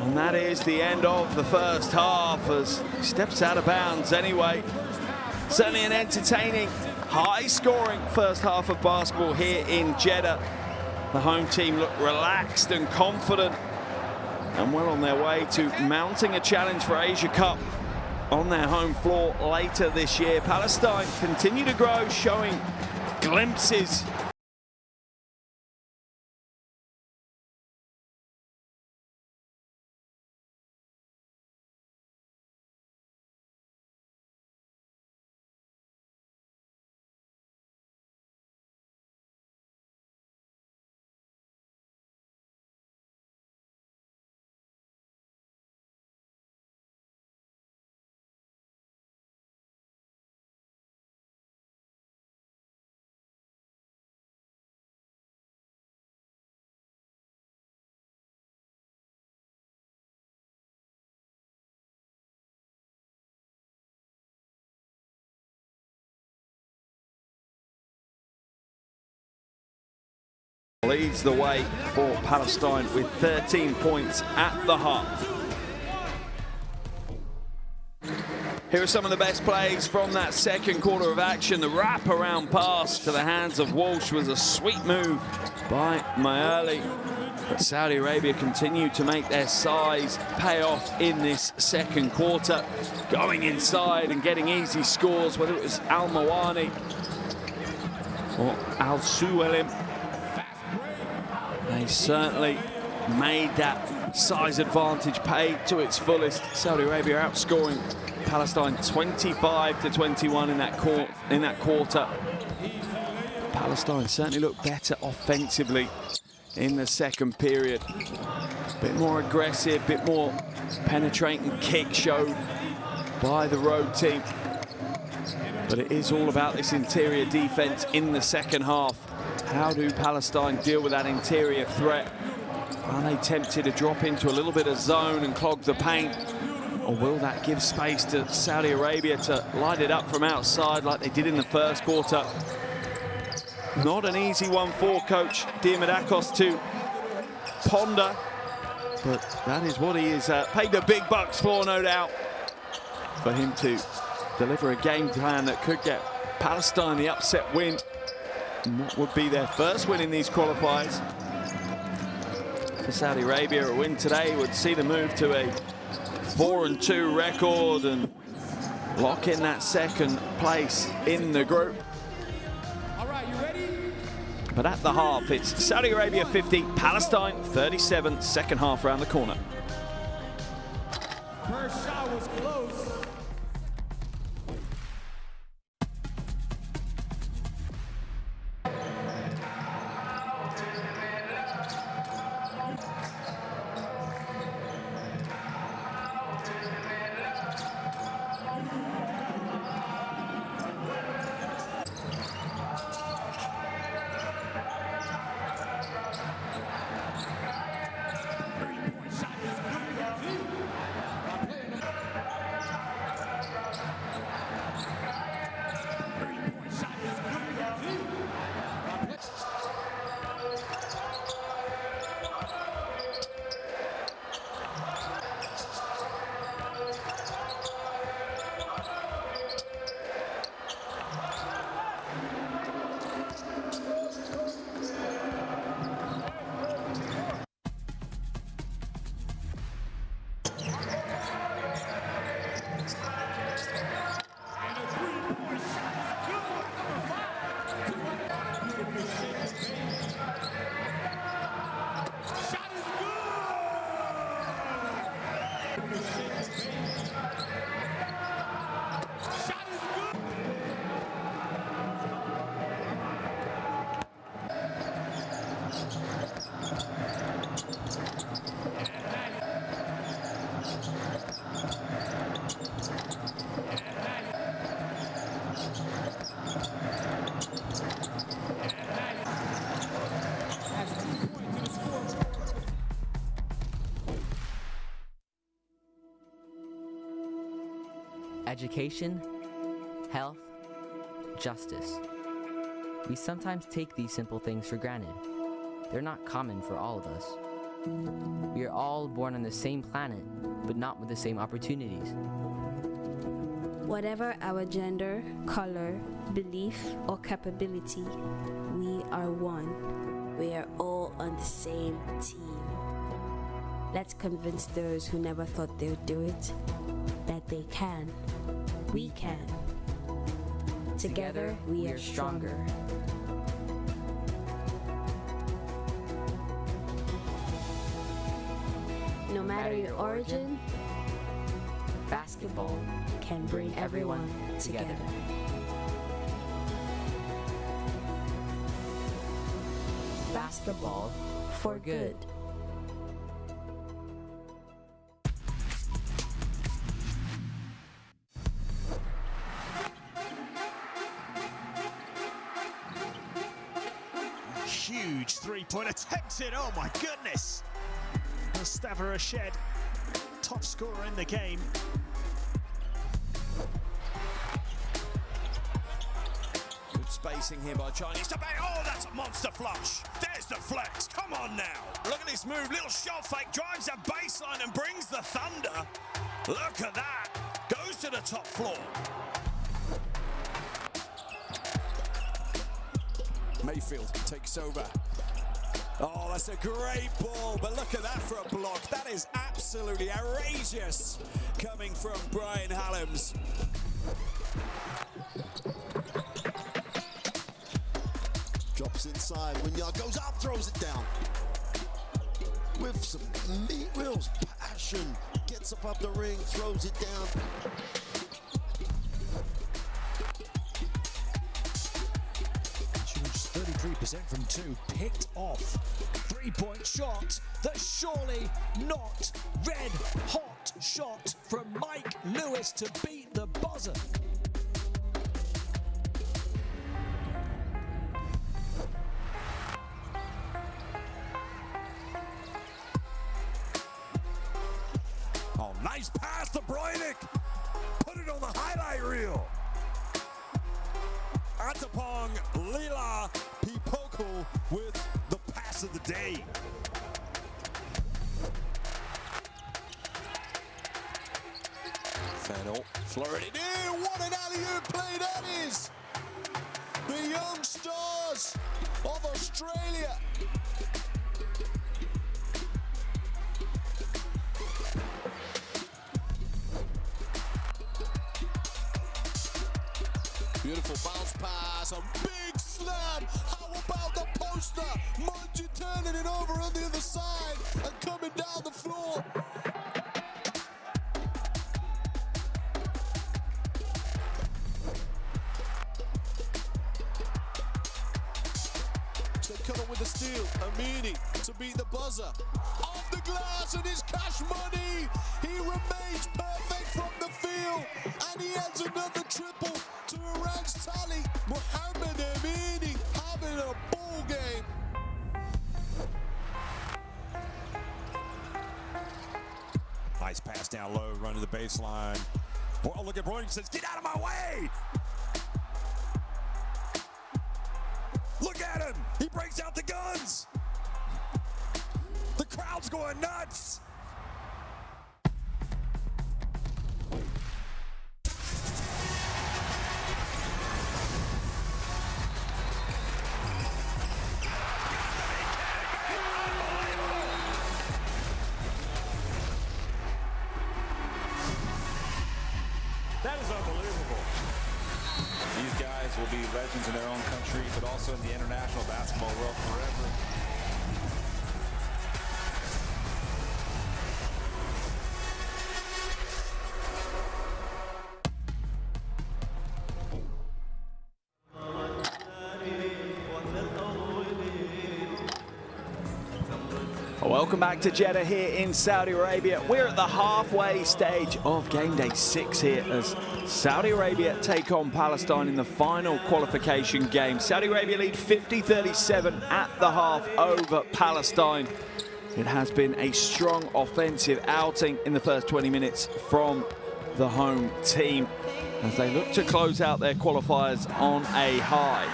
And that is the end of the first half as he steps out of bounds anyway. Certainly an entertaining, high-scoring first half of basketball here in Jeddah. The home team look relaxed and confident and well on their way to mounting a challenge for Asia Cup on their home floor later this year. Palestine continue to grow, showing glimpses leads the way for Palestine with 13 points at the half. Here are some of the best plays from that second quarter of action. The wrap-around pass to the hands of Walsh was a sweet move by Mayali. But Saudi Arabia continue to make their size pay off in this second quarter, going inside and getting easy scores, whether it was Al Mawani or Al Suwelim. They certainly made that size advantage pay to its fullest. Saudi Arabia outscoring Palestine 25-21 in that quarter. Palestine certainly looked better offensively in the second period. A bit more aggressive, a bit more penetrating kick showed by the road team. But it is all about this interior defense in the second half. How do Palestine deal with that interior threat? Are they tempted to drop into a little bit of zone and clog the paint? Or will that give space to Saudi Arabia to light it up from outside like they did in the first quarter? Not an easy one for Coach Diamadakos to ponder, but that is what he is paid the big bucks for, no doubt, for him to deliver a game plan that could get Palestine the upset win. And what would be their first win in these qualifiers. For Saudi Arabia, a win today would see them move to a 4-2 record and lock in that second place in the group. All right, you ready? But at the half, it's Saudi Arabia 50, Palestine 37, second half round the corner. First shot was close. Education, health, justice. We sometimes take these simple things for granted. They're not common for all of us. We are all born on the same planet, but not with the same opportunities. Whatever our gender, color, belief, or capability, we are one. We are all on the same team. Let's convince those who never thought they would do it that they can. We can. Together, we are stronger. No matter your origin, basketball can bring everyone together. Basketball for good. Huge three-point attempted, oh my goodness! Mustafa Rashed, top scorer in the game. Good spacing here by Chinese to bang. Oh, that's a monster flush. There's the flex, come on now. Look at this move, little shot fake, drives the baseline and brings the thunder. Look at that, goes to the top floor. Mayfield takes over. Oh, that's a great ball, but look at that for a block. That is absolutely outrageous coming from Brian Hallems. Drops inside, Winyard goes up, throws it down. With some meat, real passion. Gets up the ring, throws it down. 40% from 2, picked off. 3-point shot that's surely not red hot shot from Mike Lewis to beat the buzzer. Oh, nice pass to Brynick. Put it on the highlight reel. Atapong Lila Pipoko with the pass of the day. Fennell flirted in. What an alley-oop play that is! The young stars of Australia. Beautiful bounce pass, a big slam. How about the poster? Mungie turning it over on the other side and coming down the floor. So they cut it with the steal. Amini to beat the buzzer. Off the glass and it's Cash Money. He remains perfect from the field and he adds another triple to Iran's tally. Mohamed Amini having a ball game. Nice pass down low, run to the baseline. Oh, look at Broyden, says, get out of my way! Look at him! He breaks out the guns! The crowd's going nuts! That is unbelievable. These guys will be legends in their own country, but also in the international basketball world forever. Welcome back to Jeddah here in Saudi Arabia. We're at the halfway stage of game day 6 here as Saudi Arabia take on Palestine in the final qualification game. Saudi Arabia lead 50-37 at the half over Palestine. It has been a strong offensive outing in the first 20 minutes from the home team as they look to close out their qualifiers on a high.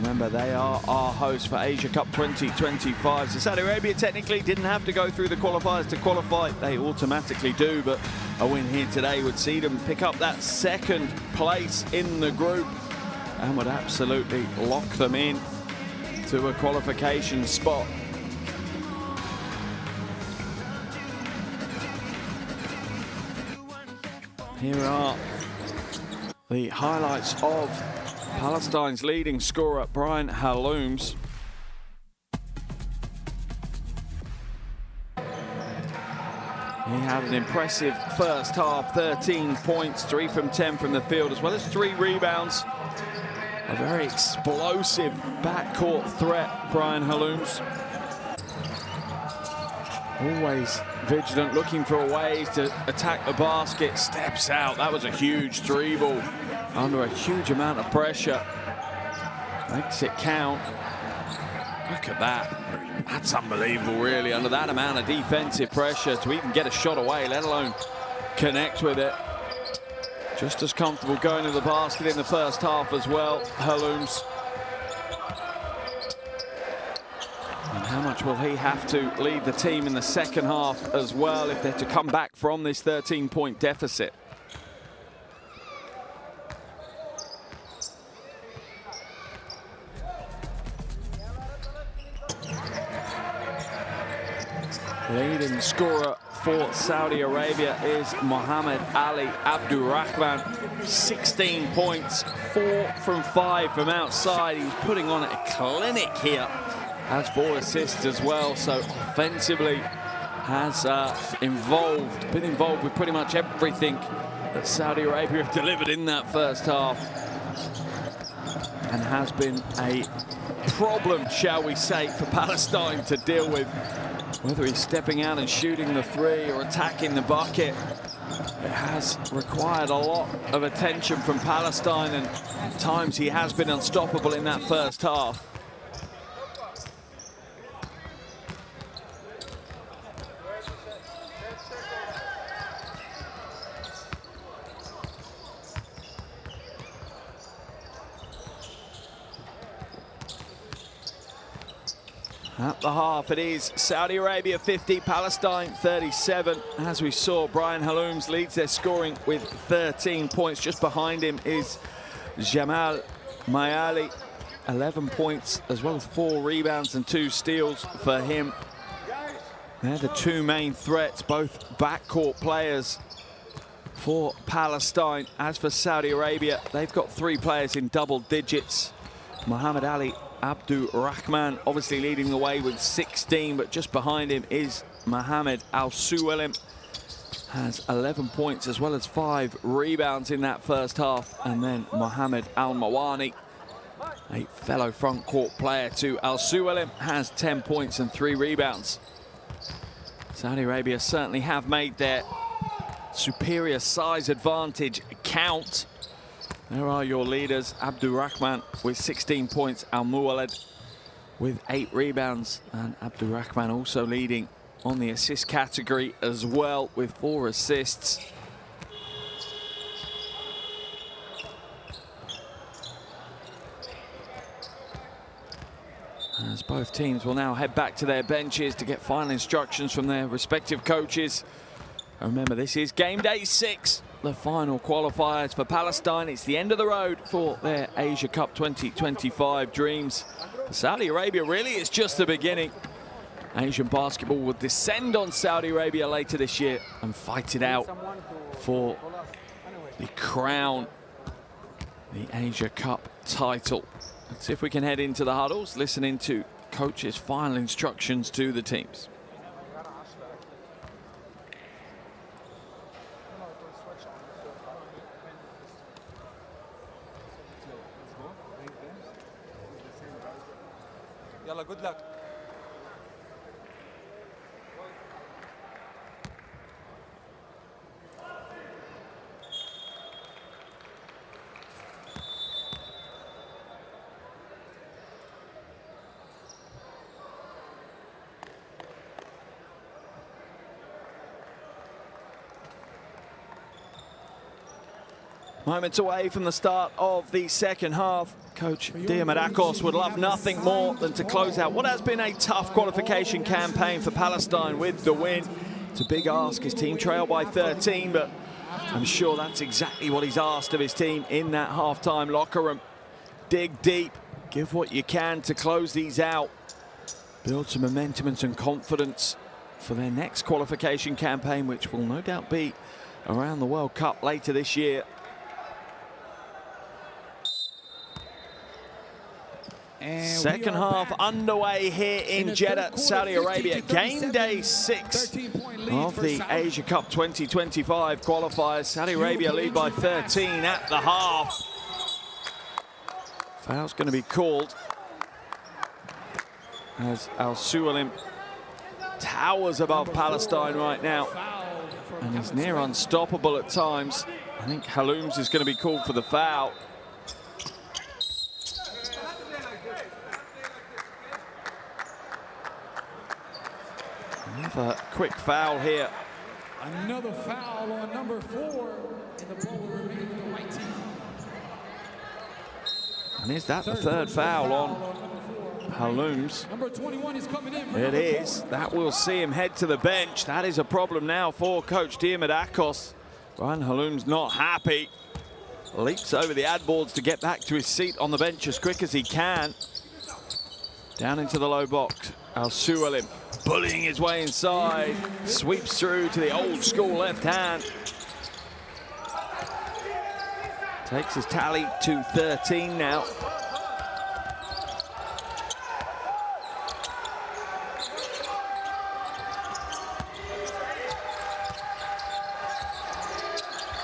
Remember, they are our host for Asia Cup 2025. So Saudi Arabia technically didn't have to go through the qualifiers to qualify. They automatically do, but a win here today would see them pick up that second place in the group and would absolutely lock them in to a qualification spot. Here are the highlights of Palestine's leading scorer, Brian Halooms. He had an impressive first half, 13 points, 3 from 10 from the field, as well as 3 rebounds. A very explosive backcourt threat, Brian Halooms. Always vigilant, looking for ways to attack the basket, steps out. That was a huge 3-ball under a huge amount of pressure. Makes it count. Look at that. That's unbelievable, really, under that amount of defensive pressure to even get a shot away, let alone connect with it. Just as comfortable going to the basket in the first half as well, Halooms. And how much will he have to lead the team in the second half as well if they're to come back from this 13-point deficit? Leading scorer for Saudi Arabia is Mohamed Ali Abdurrahman. 16 points, 4 from 5 from outside. He's putting on a clinic here. Has 4 assists as well, so offensively has been involved with pretty much everything that Saudi Arabia have delivered in that first half. and has been a problem, shall we say, for Palestine to deal with. Whether he's stepping out and shooting the three or attacking the bucket, it has required a lot of attention from Palestine, and at times he has been unstoppable in that first half. At the half, it is Saudi Arabia 50, Palestine 37. As we saw, Brian Halooms leads their scoring with 13 points. Just behind him is Jamal Mayali, 11 points, as well as 4 rebounds and 2 steals for him. They're the two main threats, both backcourt players for Palestine. As for Saudi Arabia, they've got 3 players in double digits. Muhammad Ali Abdurrahman obviously leading the way with 16, but just behind him is Mohamed Al-Suwalim, has 11 points as well as 5 rebounds in that first half. And then Mohamed Al-Mawani, a fellow front court player to Al-Suwalim, has 10 points and 3 rebounds. Saudi Arabia certainly have made their superior size advantage count. There are your leaders, Abdurrahman with 16 points, Al-Muwalad with 8 rebounds, and Abdurrahman also leading on the assist category as well with 4 assists. As both teams will now head back to their benches to get final instructions from their respective coaches. And remember, this is game day 6. The final qualifiers for Palestine. It's the end of the road for their Asia Cup 2025 dreams. For Saudi Arabia, really, it's just the beginning. Asian basketball will descend on Saudi Arabia later this year and fight it out for the crown, the Asia Cup title. Let's see if we can head into the huddles, listening to coaches' final instructions to the teams. Good luck. Moments away from the start of the second half. Coach Diamadakos would love nothing more than to close out what has been a tough qualification campaign for Palestine with the win. It's a big ask. His team trailed by 13, but I'm sure that's exactly what he's asked of his team in that halftime locker room. Dig deep, give what you can to close these out, build some momentum and some confidence for their next qualification campaign, which will no doubt be around the World Cup later this year. Second half underway here in Jeddah, Saudi Arabia. Game day 6 of the Asia Cup 2025 qualifiers. Saudi Arabia lead by 13 at the half. Foul's going to be called as Al-Suwalim towers above Palestine right now, and he's near unstoppable at times. I think Halooms is going to be called for the foul. Another quick foul here. Another foul on number 4, and the ball will remain with the white team. And is that the third foul on Halooms? Number 21 is coming in. It is. That will see him head to the bench. That is a problem now for Coach Diamadakos. Brian Halooms not happy. Leaps over the ad boards to get back to his seat on the bench as quick as he can. Down into the low box. Al-Suwalim bullying his way inside. Sweeps through to the old school left hand. Takes his tally to 13 now.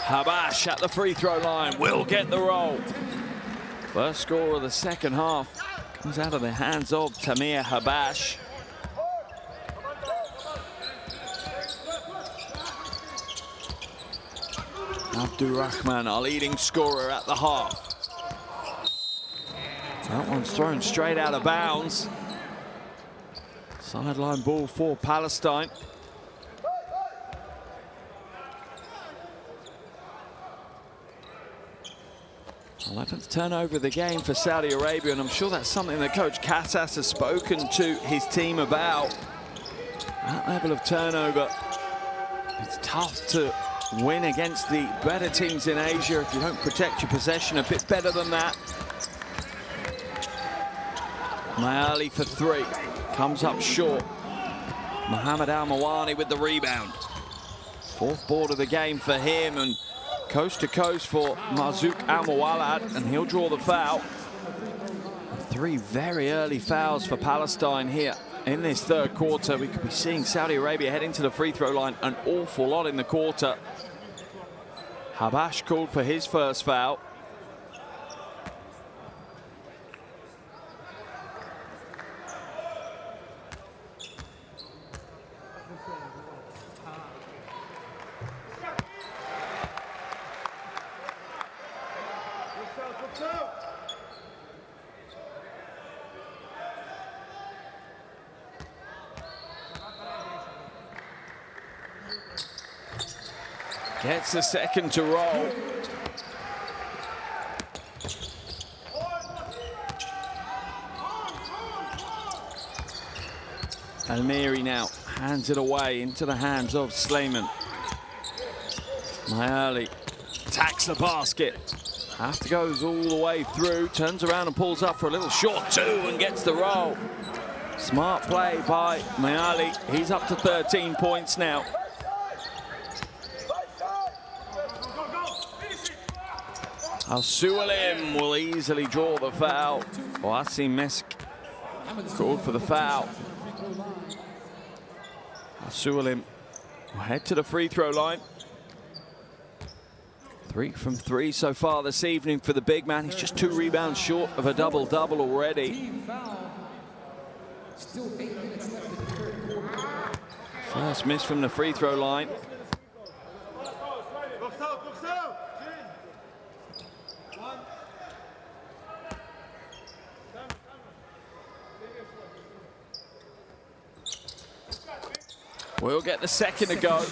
Habash at the free throw line will get the roll. First score of the second half comes out of the hands of Tamir Habash. Abdurrahman, our leading scorer at the half. That one's thrown straight out of bounds. Sideline ball for Palestine. 11th turnover of the game for Saudi Arabia, and I'm sure that's something that Coach Kassas has spoken to his team about. That level of turnover, it's tough to win against the better teams in Asia if you don't protect your possession a bit better than that. Mayali for three, comes up short. Mohamed Al-Mawani with the rebound. Fourth board of the game for him, and coast to coast for Marzouk Al-Mawalad, and he'll draw the foul. Three very early fouls for Palestine here in this third quarter. We could be seeing Saudi Arabia heading to the free throw line an awful lot in the quarter. Habash called for his first foul. Gets the second to roll. Almiri now hands it away into the hands of Sleiman. Mayali attacks the basket. After goes all the way through, turns around and pulls up for a little short two and gets the roll. Smart play by Mayali. He's up to 13 points now. Al-Sualim will easily draw the foul. Oasi Mesk called for the foul. Al-Sualim will head to the free throw line. 3 from 3 so far this evening for the big man. He's just 2 rebounds short of a double-double already. First miss from the free throw line. We'll get the second to go.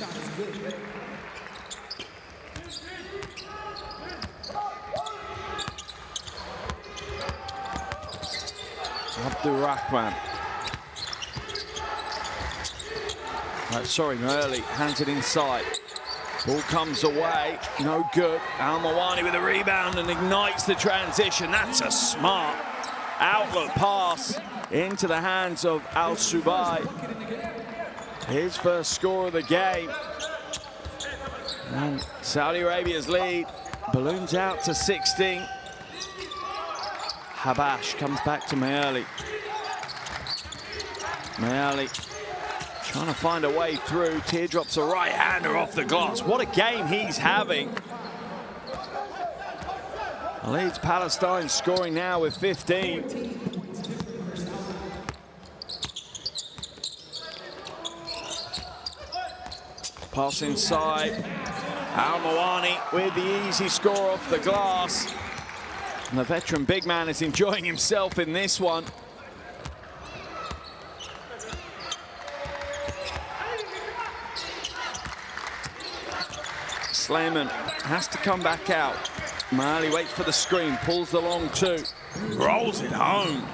Abdurrahman. Sorry, Murley hands it inside. Ball comes away, no good. Al-Mawani with a rebound and ignites the transition. That's a smart outlet pass into the hands of Al-Subai. His first score of the game. And Saudi Arabia's lead balloons out to 16. Habash comes back to Mayali. Mayali trying to find a way through. Teardrops a right-hander off the glass. What a game he's having. Leads Palestine scoring now with 15. Pass inside. Al-Mawani with the easy score off the glass. And the veteran big man is enjoying himself in this one. Sleiman has to come back out. Mayali waits for the screen, pulls the long two, rolls it home.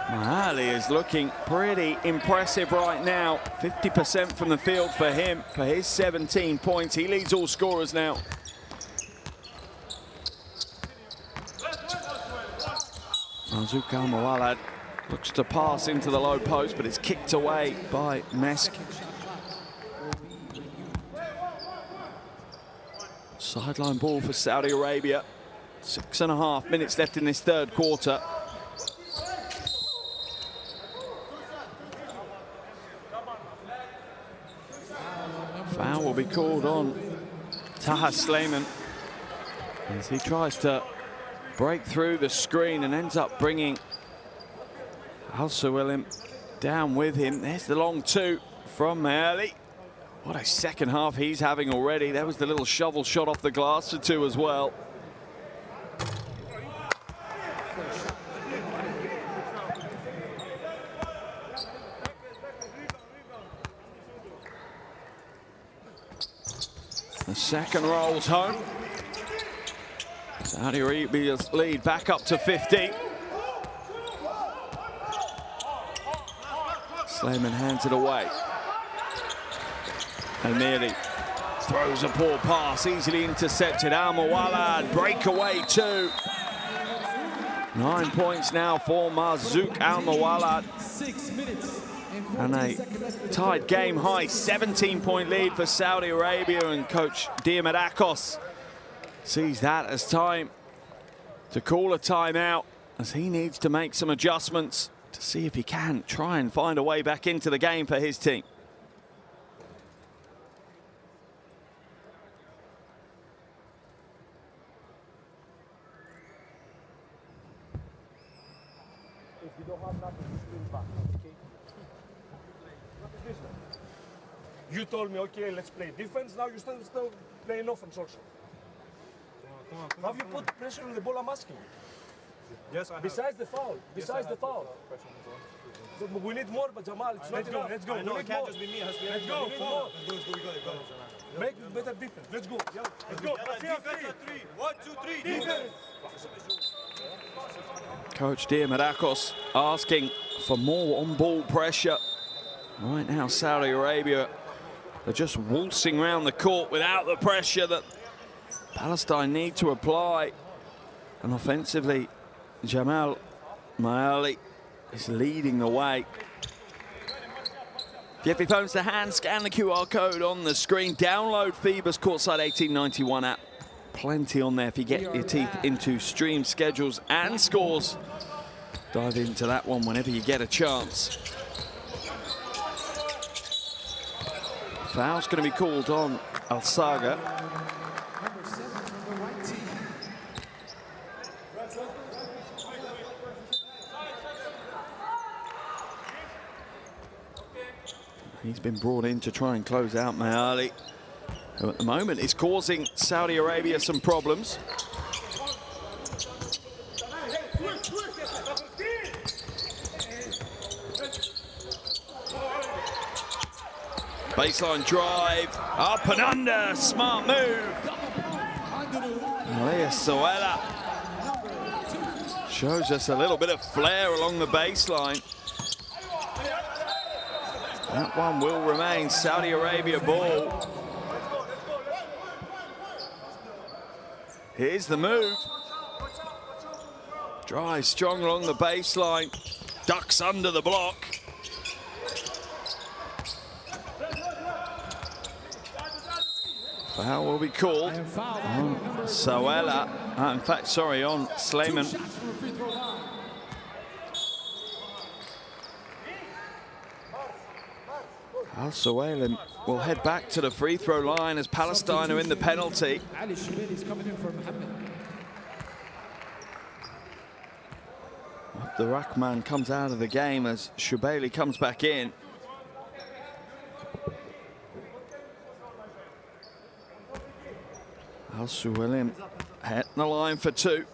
Mayali is looking pretty impressive right now. 50% from the field for him for his 17 points. He leads all scorers now. Marzouk Al-Mawalad looks to pass into the low post, but it's kicked away by Mesk. Sideline ball for Saudi Arabia. 6.5 minutes left in this third quarter. Foul will be called on Taha Sleiman as he tries to break through the screen and ends up bringing Al-Suwailim down with him. There's the long two from Maeli. What a second half he's having already. There was the little shovel shot off the glass for two as well. The second rolls home. Saudi Arabia's lead back up to 50. Slayman hands it away. And Maeli throws a poor pass, easily intercepted. Al-Muwallad, breakaway two. 9 points now for Marzouk Al-Muwallad. 6 minutes And a tied game high 17-point lead for Saudi Arabia, and coach Diamadakos sees that as time to call a timeout, as he needs to make some adjustments to see if he can try and find a way back into the game for his team. If you don't have nothing, you bring back, okay? You told me, okay, let's play defense. Now you're still playing offense also. Have you put pressure on the ball? I'm asking you. Yes, I have. Besides the foul. Besides the foul. So we need more, but Jamal, it's not enough. Let's go. I know it can't just be me. It has to be let's go. Let's go. Make better defense. Let's go. Yeah. Let's go. Defense at 3. 1, 2, 3. Defense. Coach Diamadakos asking for more on-ball pressure. Right now, Saudi Arabia are just waltzing around the court without the pressure that Palestine need to apply. And offensively, Jamal Maeli is leading the way. If you have your phones to hand, scan the QR code on the screen. Download FIBA's Courtside 1891 app. Plenty on there if you get your teeth into stream schedules and scores. Dive into that one whenever you get a chance. Foul's going to be called on Al-Saga. Number 7 from the right team. He's been brought in to try and close out Maeli, who at the moment is causing Saudi Arabia some problems. Baseline drive, up and under, smart move. Suela shows us a little bit of flair along the baseline. That one will remain Saudi Arabia ball. Here's the move. Drive strong along the baseline, ducks under the block. Foul will be called on Suela. In fact, sorry, on Slayman. Al-Suwailim will head back to the free throw line as Palestine are in the penalty. Ali Shubeli coming in for Mohammed. Abdurrahman comes out of the game as Shubeli comes back in. Al-Suwailim hitting the line for two.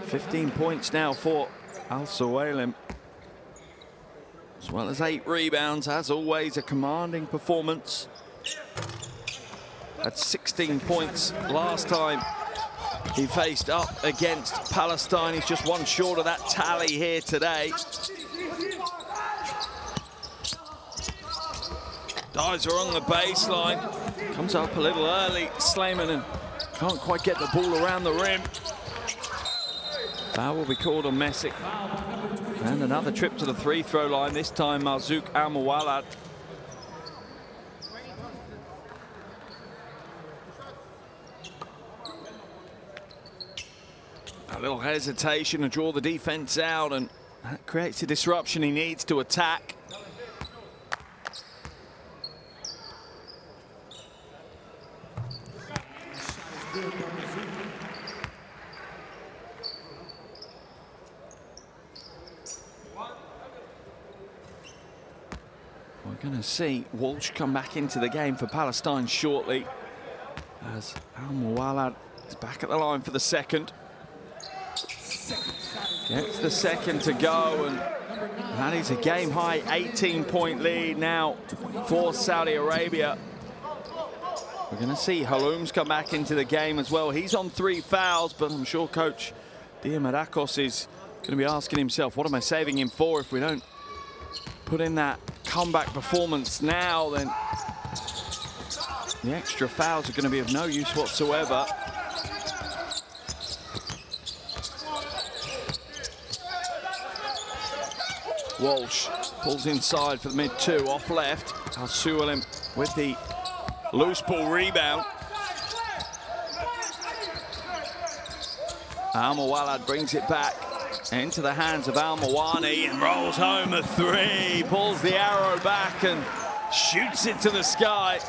15 points now for Al-Suwailim, as well as 8 rebounds. As always, a commanding performance. Had 16 points last time he faced up against Palestine. He's just one short of that tally here today. Dives are on the baseline. Comes up a little early, Slayman, and can't quite get the ball around the rim. Foul will be called on Messick. And another trip to the free throw line, this time Marzouk Al-Muwallad. A little hesitation to draw the defense out, and that creates a disruption he needs to attack. Going to see Walsh come back into the game for Palestine shortly, as Al-Muwallad is back at the line for the second. Gets the second to go, and that is a game-high 18-point lead now for Saudi Arabia. We're going to see Haloums come back into the game as well. He's on 3 fouls, but I'm sure Coach Diamadakos is going to be asking himself, what am I saving him for? If we don't put in that comeback performance now, then the extra fouls are going to be of no use whatsoever. Walsh pulls inside for the mid-2, off left. Al-Suwalim with the loose ball rebound. Al-Muwallad brings it back into the hands of Al-Mawani and rolls home a 3. Pulls the arrow back and shoots it to the sky.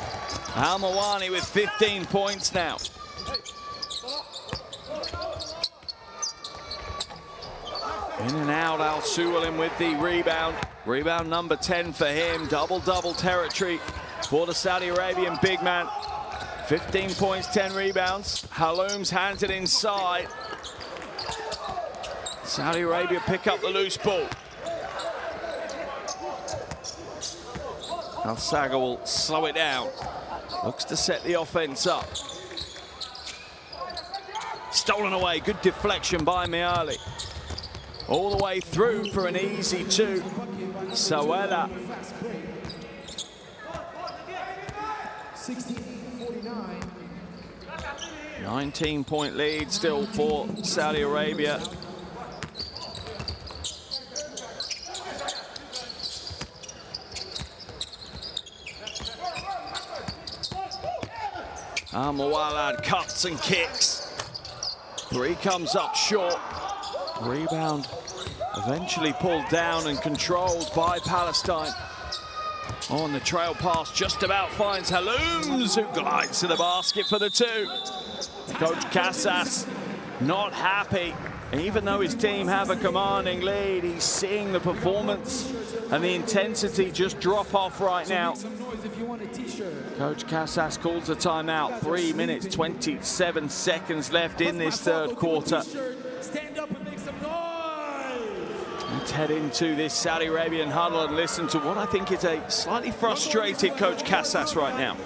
Al-Mawani with 15 points now. In and out, Al-Suwalim with the rebound. Rebound number 10 for him. Double-double territory for the Saudi Arabian big man. 15 points, 10 rebounds. Haloums hands it inside. Saudi Arabia pick up the loose ball. Al-Saga will slow it down. Looks to set the offense up. Stolen away, good deflection by Miali. All the way through for an easy 2. Sawela. 19-point lead still for Saudi Arabia. Al-Muwallad cuts and kicks. 3 comes up short. Rebound eventually pulled down and controlled by Palestine. On the trail pass, just about finds Haloums, who glides to the basket for the 2. Coach Casas not happy. Even though his team have a commanding lead, he's seeing the performance and the intensity just drop off right now. Coach Casas calls a timeout. 3 minutes, 27 seconds left in this third quarter. Let's head into this Saudi Arabian huddle and listen to what I think is a slightly frustrated Coach Casas right now.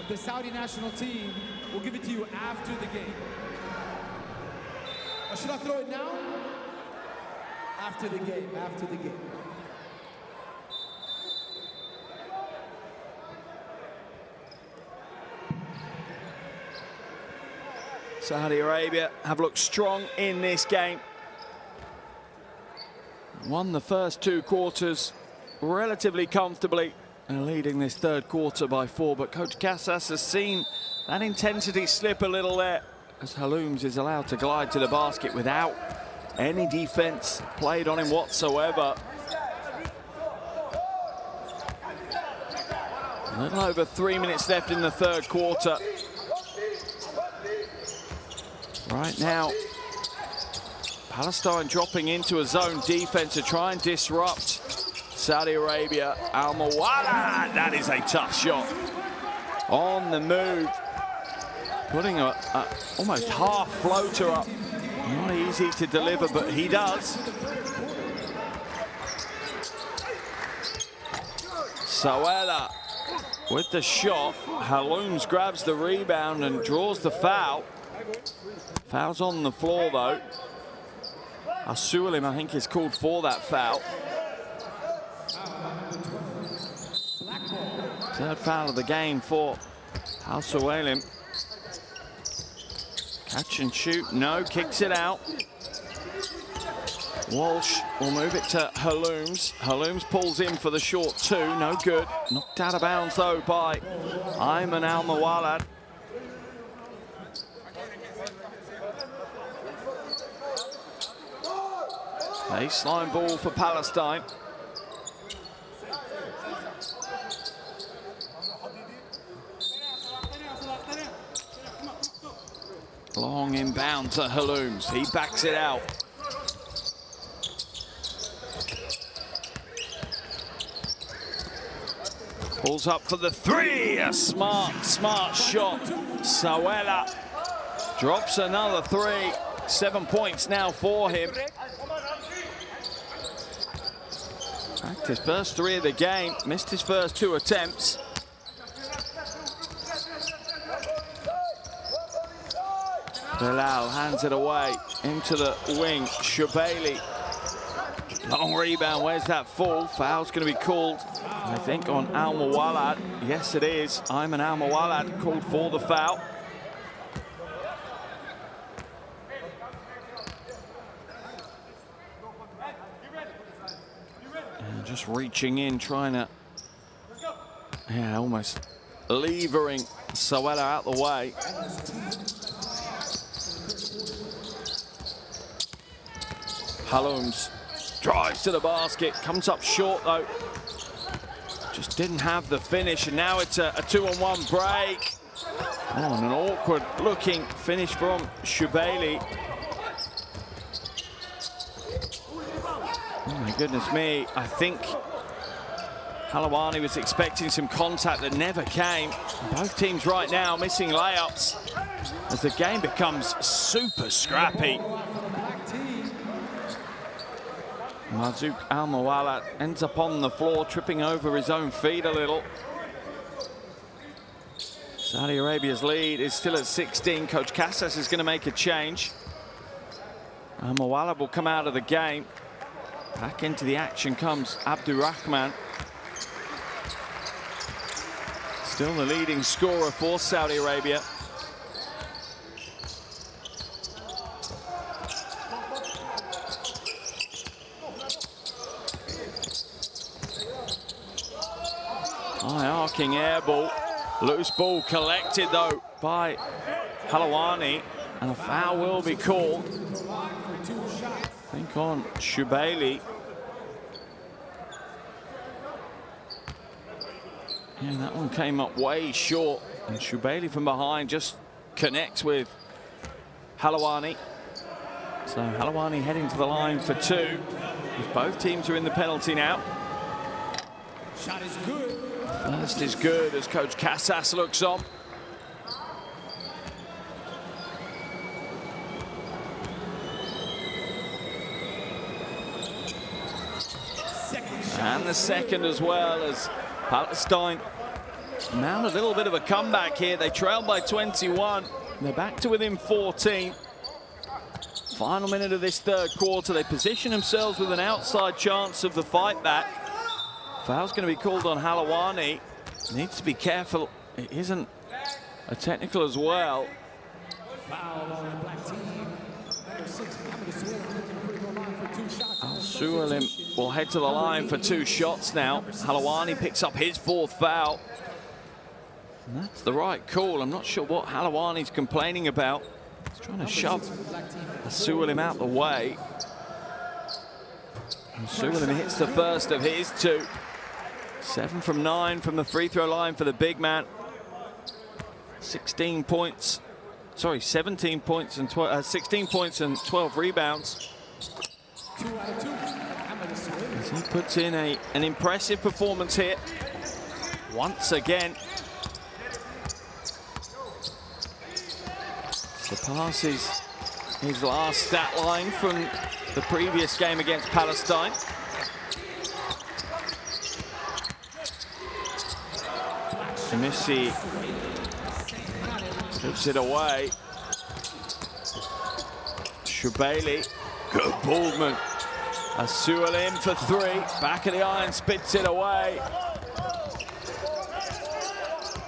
The Saudi national team will give it to you after the game. Or should I throw it now? After the game, after the game. Saudi Arabia have looked strong in this game. Won the first 2 quarters relatively comfortably. And leading this third quarter by 4, but Coach Casas has seen that intensity slip a little there as Haloums is allowed to glide to the basket without any defense played on him whatsoever. A little over 3 minutes left in the third quarter. Right now, Palestine dropping into a zone defense to try and disrupt Saudi Arabia. Al-Muwallad, that is a tough shot. On the move, putting a almost half floater up. Not easy to deliver, but he does. Sawela with the shot. Haloums grabs the rebound and draws the foul. Foul's on the floor though. Al-Suwalim, I think, is called for that foul. Third foul of the game for Al-Suwalim. Catch and shoot, no, kicks it out. Walsh will move it to Halooms. Halooms pulls in for the short two, no good. Knocked out of bounds though by Ayman Al-Mawalad. Baseline ball for Palestine. Long inbound to Halooms. He backs it out. Pulls up for the three. A smart shot. Sawela drops another three. 7 points now for him. Backed his first three of the game. Missed his first 2 attempts. Bilal hands it away into the wing. Shubaili. Long rebound. Where's that fall? Foul's going to be called, I think, on Al-Mawalad. Yes, it is. Ayman Al-Mawalad called for the foul. And just reaching in, trying to, yeah, almost levering Sawela out the way. Halooms drives to the basket, comes up short though. Just didn't have the finish, and now it's a 2-on-1 break. Oh, and an awkward looking finish from Shubaili. Oh my goodness me, I think Halawani was expecting some contact that never came. Both teams right now missing layups as the game becomes super scrappy. Marzouk Al-Mawalad ends up on the floor, tripping over his own feet a little. Saudi Arabia's lead is still at 16. Coach Casas is going to make a change. Al-Mawalad will come out of the game. Back into the action comes Abdurrahman. Still the leading scorer for Saudi Arabia. High arcing air ball. Loose ball collected though by Halawani, and a foul will be called. I think on Shubaili. Yeah, that one came up way short, and Shubaili from behind just connects with Halawani. So Halawani heading to the line for 2. If both teams are in the penalty now. Shot is good. First is good as Coach Casas looks on. And the second as well, as Palestine mount a little bit of a comeback here. They trail by 21. They're back to within 14. Final minute of this third quarter. They position themselves with an outside chance of the fight back. Foul's going to be called on Halawani. Needs to be careful. It isn't a technical as well. Foul on the black team. Number 6, Al-Sualim will head to the line for 2 shots now. Halawani picks up his 4th foul. And that's the right call. I'm not sure what Halawani's complaining about. He's trying to shove Al-Sualim out the way. Al-Sualim hits the first of his 2. 7 from 9 from the free throw line for the big man. 16 points. Sorry, 17 points and 16 points and 12 rebounds. 2 out of 2. As he puts in an impressive performance here. Once again. Surpasses his last stat line from the previous game against Palestine. Missy gives it away. Shubaili, good Baldman. Al-Sualim for 3, back of the iron, spits it away.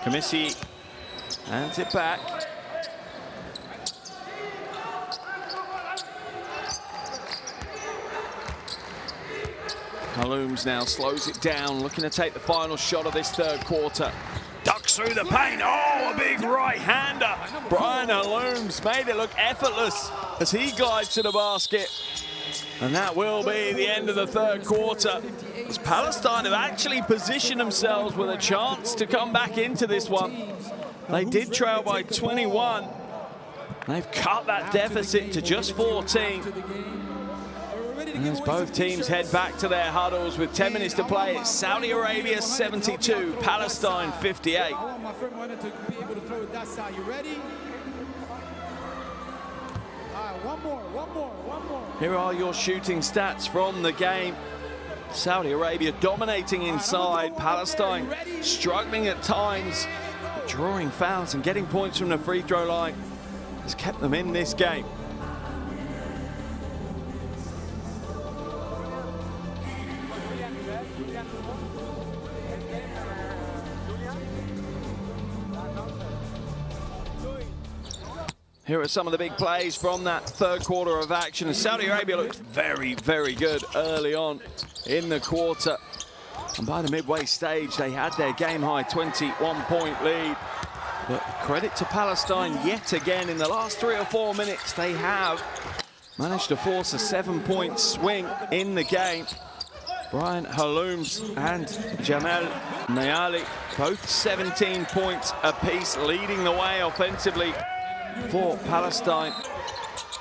Kamisi hands it back. Halloums now slows it down, looking to take the final shot of this third quarter. Ducks through the paint. Oh, a big right-hander. Brian Halloums made it look effortless as he glides to the basket. And that will be the end of the third quarter, as Palestine have actually positioned themselves with a chance to come back into this one. They did trail by 21. They've cut that deficit to just 14. And as both teams head back to their huddles with 10 minutes to play, it's Saudi Arabia 72, Palestine 58. I want my front runner to be able to throw it that side. You ready? All right, one more. Here are your shooting stats from the game. Saudi Arabia dominating inside, Palestine struggling at times, drawing fouls and getting points from the free throw line has kept them in this game. Here are some of the big plays from that third quarter of action. Saudi Arabia looked very, very good early on in the quarter. And by the midway stage, they had their game-high 21-point lead. But credit to Palestine yet again. In the last 3 or 4 minutes, they have managed to force a 7-point swing in the game. Brian Halloums and Jamal Nayali, both 17 points apiece, leading the way offensively for Palestine.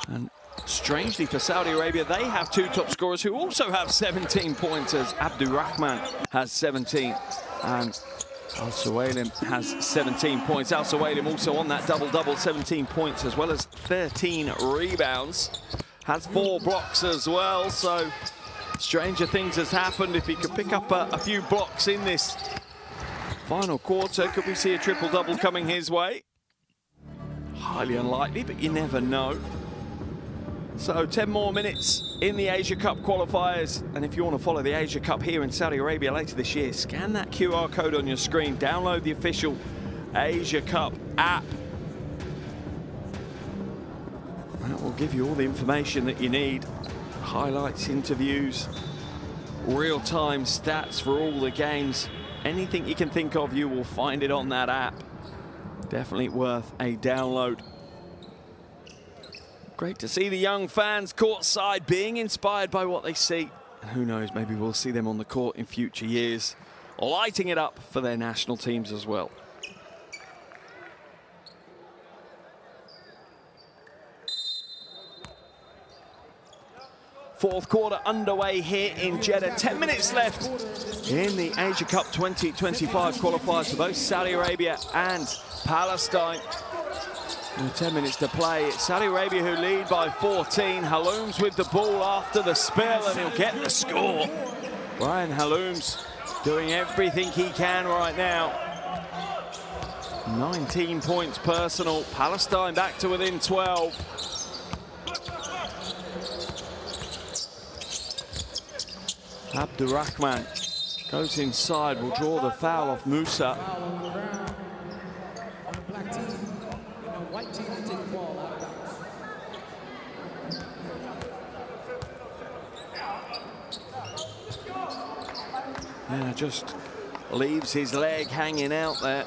And strangely for Saudi Arabia, they have 2 top scorers who also have 17 pointers. Abdurrahman has 17 and Al Suwailim has 17 points. Al Suwailim also on that double-double, 17 points as well as 13 rebounds. Has 4 blocks as well, so stranger things has happened. If he could pick up a few blocks in this final quarter, could we see a triple-double coming his way? Highly unlikely, but you never know. So 10 more minutes in the Asia Cup qualifiers. And if you want to follow the Asia Cup here in Saudi Arabia later this year, scan that QR code on your screen, download the official Asia Cup app. That will give you all the information that you need. Highlights, interviews, real-time stats for all the games. Anything you can think of, you will find it on that app. Definitely worth a download. Great to see the young fans courtside being inspired by what they see. And who knows, maybe we'll see them on the court in future years, lighting it up for their national teams as well. Fourth quarter underway here in Jeddah. 10 minutes left in the Asia Cup 2025 qualifiers for both Saudi Arabia and Palestine. And 10 minutes to play. It's Saudi Arabia who lead by 14. Halloums with the ball after the spill, and he'll get the score. Brian Halloums doing everything he can right now. 19 points personal. Palestine back to within 12. Abdurrahman goes inside, will draw the foul off Musa. Yeah, just leaves his leg hanging out there.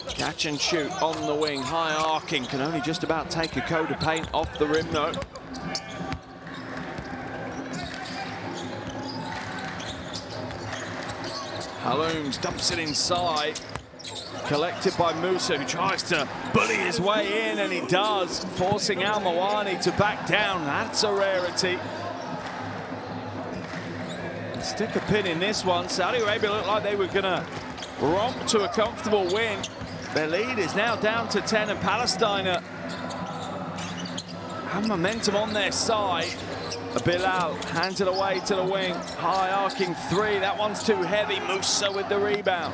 Catch and shoot on the wing, high arcing, can only just about take a coat of paint off the rim though. Halloums dumps it inside, collected by Musa, who tries to bully his way in, and he does, forcing Al Mawani to back down. That's a rarity. Stick a pin in this one. Saudi Arabia looked like they were gonna romp to a comfortable win. Their lead is now down to 10, and Palestine have momentum on their side. Bilal hands it away to the wing. High arcing three. That one's too heavy. Musa with the rebound.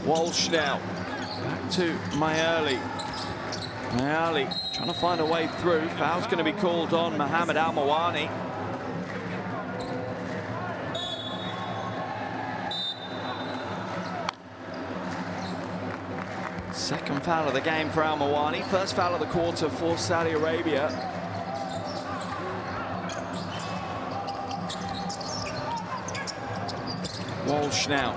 Walsh now. Back to Mayali. Mayali trying to find a way through. Foul's going to be called on Mohamed Al Mawani. Second foul of the game for Al Mawani. First foul of the quarter for Saudi Arabia. Walsh now.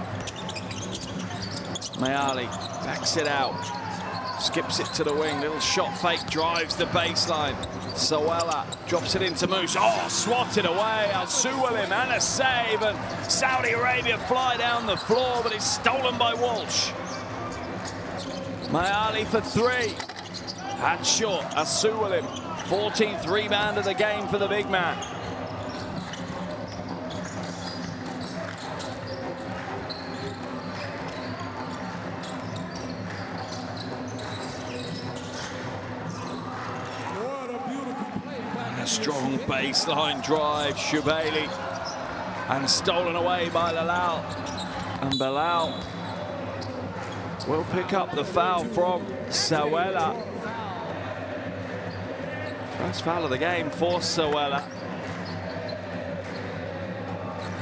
Mayali backs it out. Skips it to the wing. Little shot fake, drives the baseline. Sowella drops it into Moose. Oh, swatted away. Al-Suwalim and a save. And Saudi Arabia fly down the floor, but it's stolen by Walsh. Mayali for three. That's short. Al-Suwalim, 14th rebound of the game for the big man. Strong baseline drive, Shubaili, and stolen away by Bilal. And Bilal will pick up the foul from Sowella. First foul of the game for Sowella.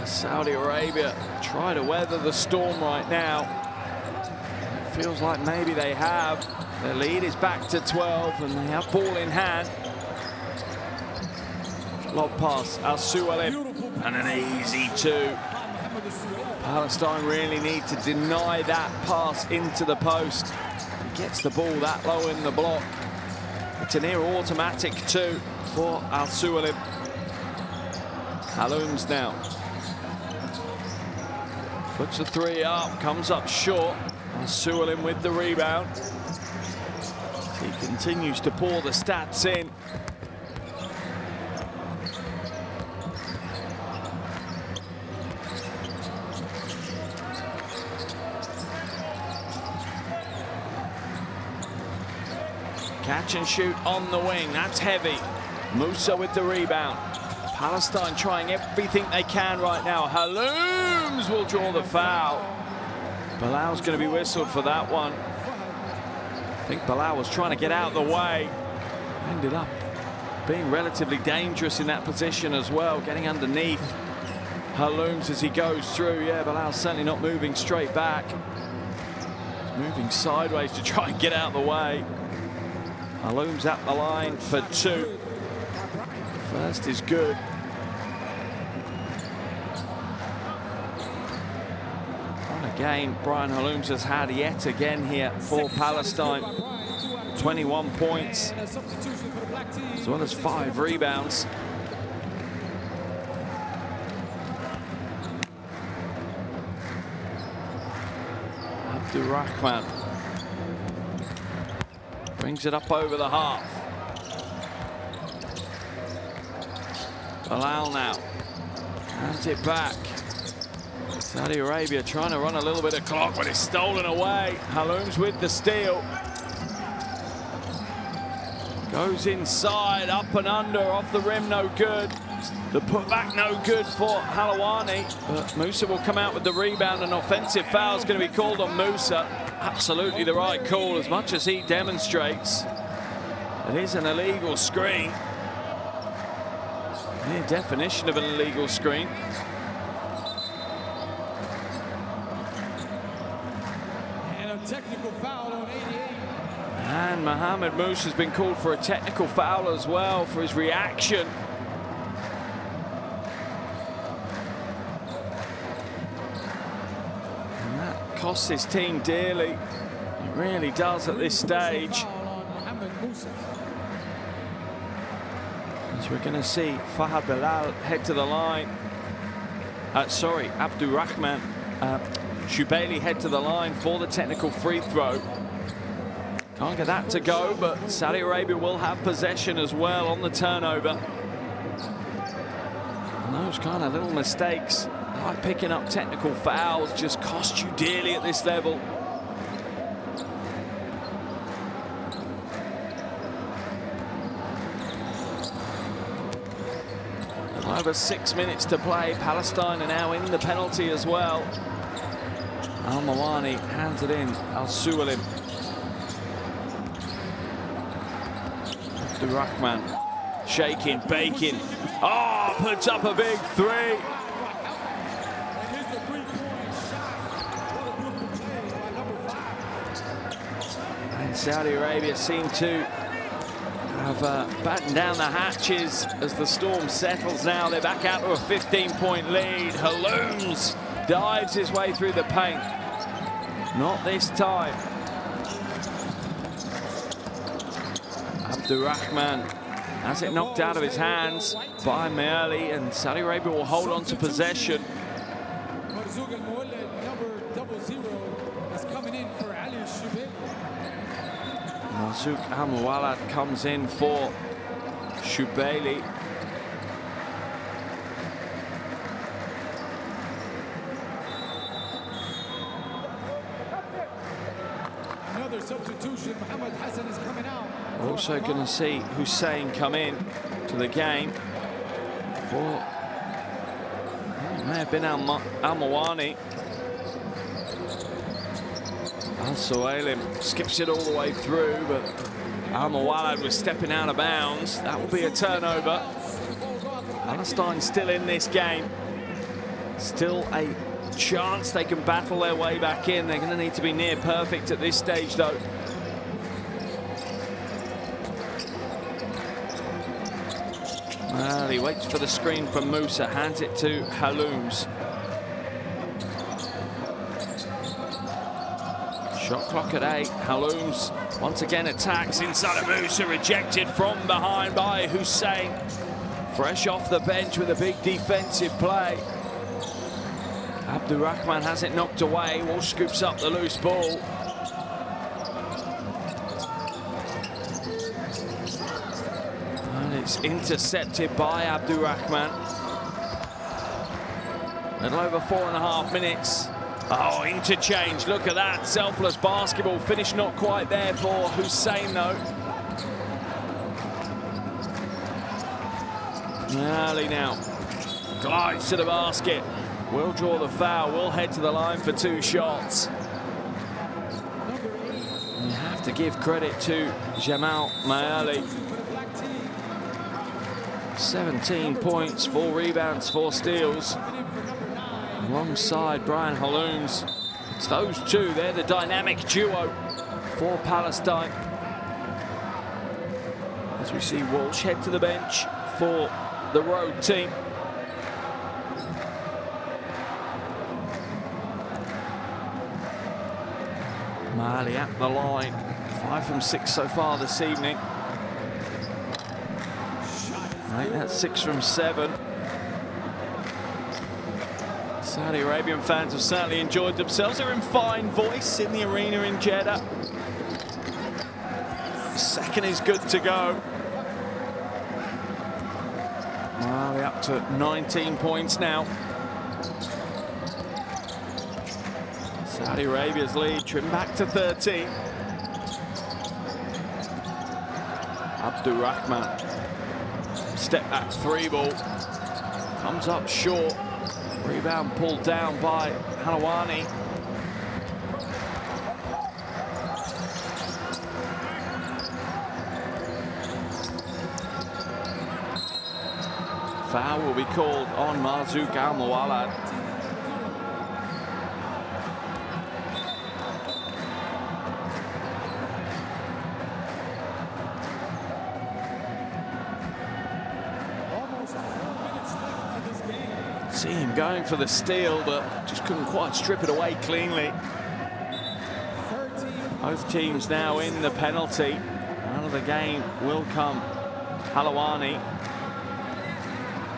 Saudi Arabia try to weather the storm right now. It feels like maybe they have. Their lead is back to 12 and they have ball in hand. Lob pass, Al-Suwalim, and an easy two. Palestine really need to deny that pass into the post. He gets the ball that low in the block. It's a near automatic two for Al-Suwalim. Halooms now. Puts the three up, comes up short. Al-Suwalim with the rebound. He continues to pour the stats in. Catch and shoot on the wing, that's heavy. Musa with the rebound. Palestine trying everything they can right now. Halooms will draw the foul. Bilal's going to be whistled for that one. I think Bilal was trying to get out of the way. Ended up being relatively dangerous in that position as well, getting underneath Halooms as he goes through. Yeah, Bilal's certainly not moving straight back. He's moving sideways to try and get out of the way. Halooms at the line for two. First is good. What a game Brian Halooms has had yet again here for Palestine. 21 points, as well as 5 rebounds. Abdurrahman brings it up over the half. Bilal now hands it back. Saudi Arabia trying to run a little bit of clock, but it's stolen away. Halooms with the steal. Goes inside, up and under, off the rim, no good. The putback, no good for Halawani. But Musa will come out with the rebound. An offensive foul is going to be called on Musa. Absolutely the right call, as much as he demonstrates. It is an illegal screen. Near definition of an illegal screen. And a technical foul on 88. And Mohamed Musa has been called for a technical foul as well for his reaction. And that costs his team dearly. It really does at this stage. As we're going to see Fahad Bilal head to the line. Sorry, Abdurrahman Shubaili head to the line for the technical free throw. Can't get that to go, but Saudi Arabia will have possession as well on the turnover. And those kind of little mistakes, like picking up technical fouls, just cost you dearly at this level. Over 6 minutes to play. Palestine are now in the penalty as well. Al Mawani hands it in. Al-Suwalim. Abdurrahman shaking, baking. Oh, puts up a big three. And Saudi Arabia seem to have battened down the hatches as the storm settles now. They're back out to a 15-point lead. Halooms dives his way through the paint. Not this time. Abdurrahman has it knocked out of his hands by Meali, and Saudi Arabia will hold on to possession. Marzouk Al-Muwallad comes in for Shubaili. Another substitution. Mohammed Hassan is coming out. We're also going to see Hussein come in to the game for, it may have been Al-Mawani. Al-Suwailim skips it all the way through, but Al-Muwallad was stepping out of bounds. That will be a turnover. Palestine still in this game. Still a chance they can battle their way back in. They're going to need to be near perfect at this stage, though. Well, he waits for the screen from Musa, hands it to Halooms. Shot clock at 8. Halooms once again attacks inside of Musa, rejected from behind by Hussein. Fresh off the bench with a big defensive play. Abdurrahman has it knocked away. Walsh scoops up the loose ball. And it's intercepted by Abdurrahman. A little over 4.5 minutes. Oh, interchange. Look at that. Selfless basketball. Finish not quite there for Hussein, though. Meali now glides to the basket. Will draw the foul. Will head to the line for 2 shots. You have to give credit to Jamal Meali. 17 points, 4 rebounds, 4 steals. Alongside Brian Halooms. It's those two. They're the dynamic duo for Palestine. As we see Walsh head to the bench for the road team. Meali at the line. 5 from 6 so far this evening. I think that's 6 from 7. Saudi Arabian fans have certainly enjoyed themselves. They're in fine voice in the arena in Jeddah. Second is good to go. Meali up to 19 points now. Saudi Arabia's lead trimmed back to 13. Abdurrahman. Step back 3 ball. Comes up short. Rebound pulled down by Halawani. Foul will be called on Marzouk Al-Muwallad. See him going for the steal, but just couldn't quite strip it away cleanly. Both teams now in the penalty. Out of the game will come Halawani.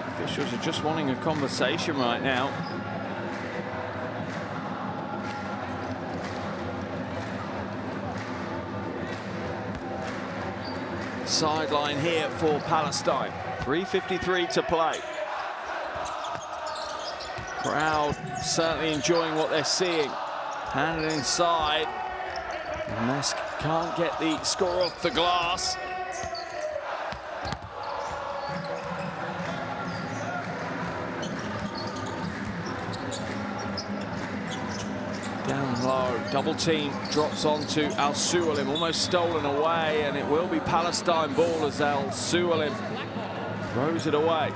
Officials are just wanting a conversation right now. Sideline here for Palestine. 3:53 to play. Crowd certainly enjoying what they're seeing. Handed inside. Mesk can't get the score off the glass. Down low, double team drops onto Al-Suwailim, almost stolen away, and it will be Palestine ball as Al-Suwailim throws it away.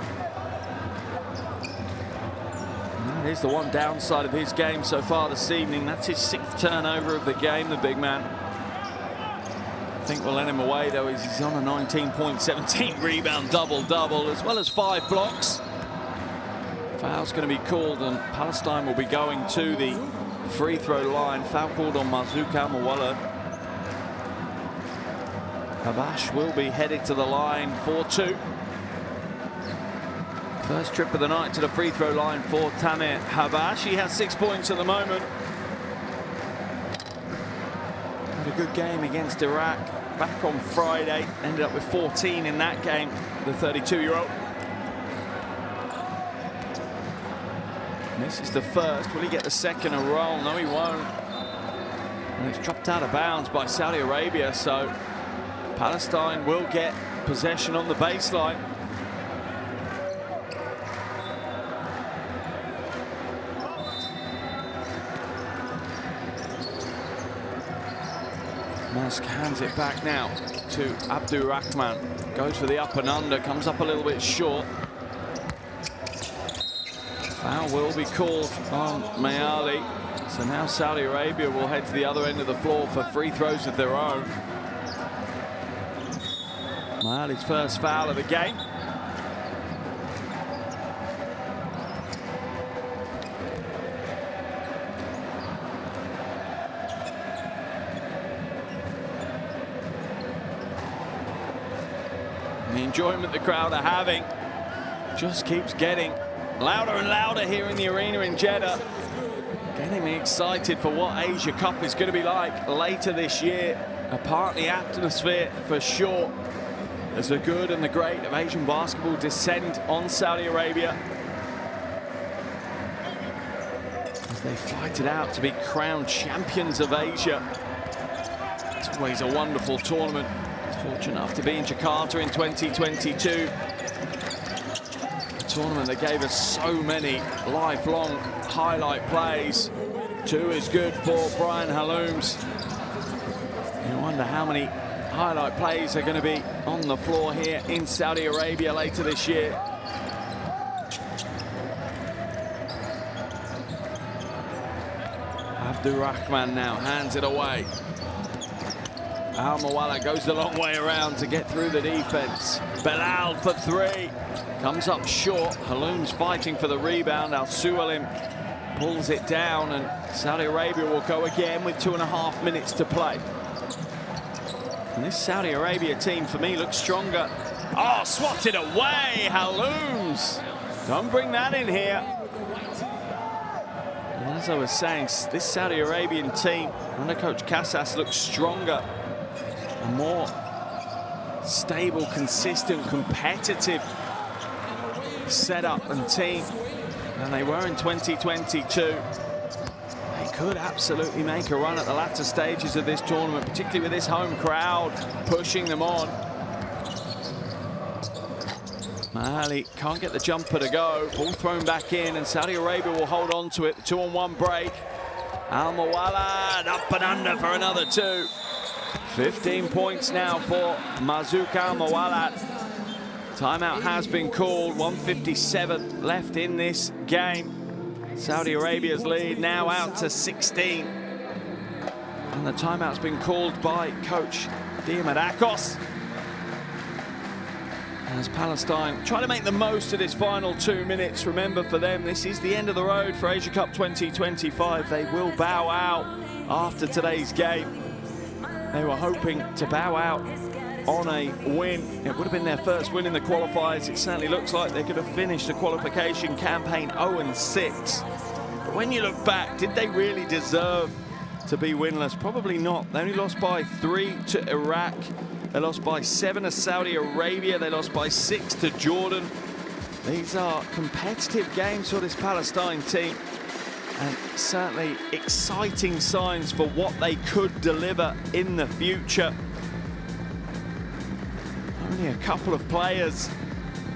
Here's the one downside of his game so far this evening. That's his 6th turnover of the game, the big man. think we'll let him away, though, as he's on a 19-point, 17 rebound double-double, as well as 5 blocks. Foul's going to be called, and Palestine will be going to the free throw line. Foul called on Mazuka Mawala. Habash will be headed to the line for 2. First trip of the night to the free throw line for Tamir Habash. He has 6 points at the moment. Had a good game against Iraq back on Friday. Ended up with 14 in that game, the 32-year-old. This is the first. Will he get the second a roll? No, he won't. And it's dropped out of bounds by Saudi Arabia, so Palestine will get possession on the baseline. Mask hands it back now to Abdurrahman. Goes for the up and under, comes up a little bit short. Foul will be called on Mayali. So now Saudi Arabia will head to the other end of the floor for free throws of their own. Mayali's first foul of the game. The enjoyment the crowd are having just keeps getting louder and louder here in the arena in Jeddah. Getting me excited for what Asia Cup is going to be like later this year. A party atmosphere for sure, as the good and the great of Asian basketball descend on Saudi Arabia as they fight it out to be crowned champions of Asia. It's always a wonderful tournament. Fortunate enough to be in Jakarta in 2022. Tournament that gave us so many lifelong highlight plays. 2 is good for Brian Halooms. You wonder how many highlight plays are going to be on the floor here in Saudi Arabia later this year. Abdurrahman now hands it away. Al Mawala goes the long way around to get through the defense. Belal for 3. Comes up short. Halooms fighting for the rebound. Al Sualim pulls it down, and Saudi Arabia will go again with 2.5 minutes to play. And this Saudi Arabia team, for me, looks stronger. Oh, swatted away, Halooms. Don't bring that in here. And as I was saying, this Saudi Arabian team, under Coach Casas, looks stronger. A more stable, consistent, competitive setup and team than they were in 2022. They could absolutely make a run at the latter stages of this tournament, particularly with this home crowd pushing them on. Mahali can't get the jumper to go. Ball thrown back in, and Saudi Arabia will hold on to it. The 2-on-1 break. Al Mawala up and under for another 2. 15 points now for Mazuka Mawala. Timeout has been called. 1:57 left in this game. Saudi Arabia's lead now out to 16. And the timeout's been called by coach Diamadakos. As Palestine try to make the most of this final 2 minutes. Remember, for them, this is the end of the road for Asia Cup 2025. They will bow out after today's game. They were hoping to bow out on a win. It would have been their first win in the qualifiers. It certainly looks like they could have finished the qualification campaign 0-6. But when you look back, did they really deserve to be winless? Probably not. They only lost by 3 to Iraq. They lost by 7 to Saudi Arabia. They lost by 6 to Jordan. These are competitive games for this Palestine team, and certainly exciting signs for what they could deliver in the future. Only a couple of players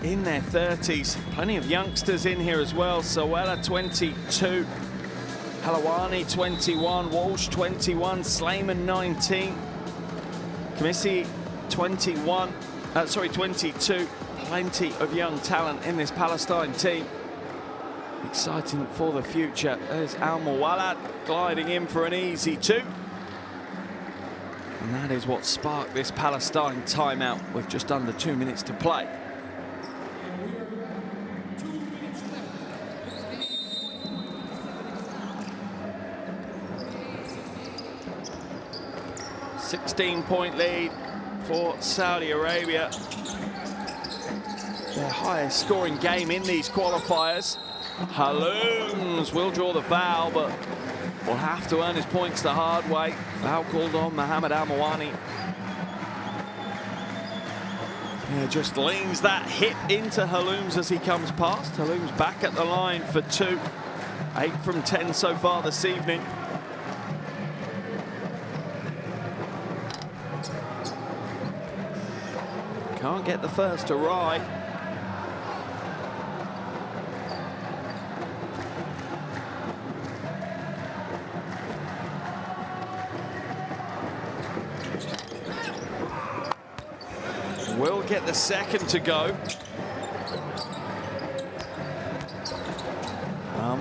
in their 30s. Plenty of youngsters in here as well. Sowella, 22. Halawani, 21. Walsh, 21. Slayman, 19. Kamissi, 22. Plenty of young talent in this Palestine team. Exciting for the future. There's Al Mawalad gliding in for an easy 2. And that is what sparked this Palestine timeout with just under 2 minutes to play. .16-point lead for Saudi Arabia. Their highest scoring game in these qualifiers. Halooms will draw the foul, but will have to earn his points the hard way. Foul called on Mohamed Al-Mawani. Yeah, just leans that hip into Halooms as he comes past. Halooms back at the line for 2. 8 from 10 so far this evening. Can't get the first to ride. Will get the second to go.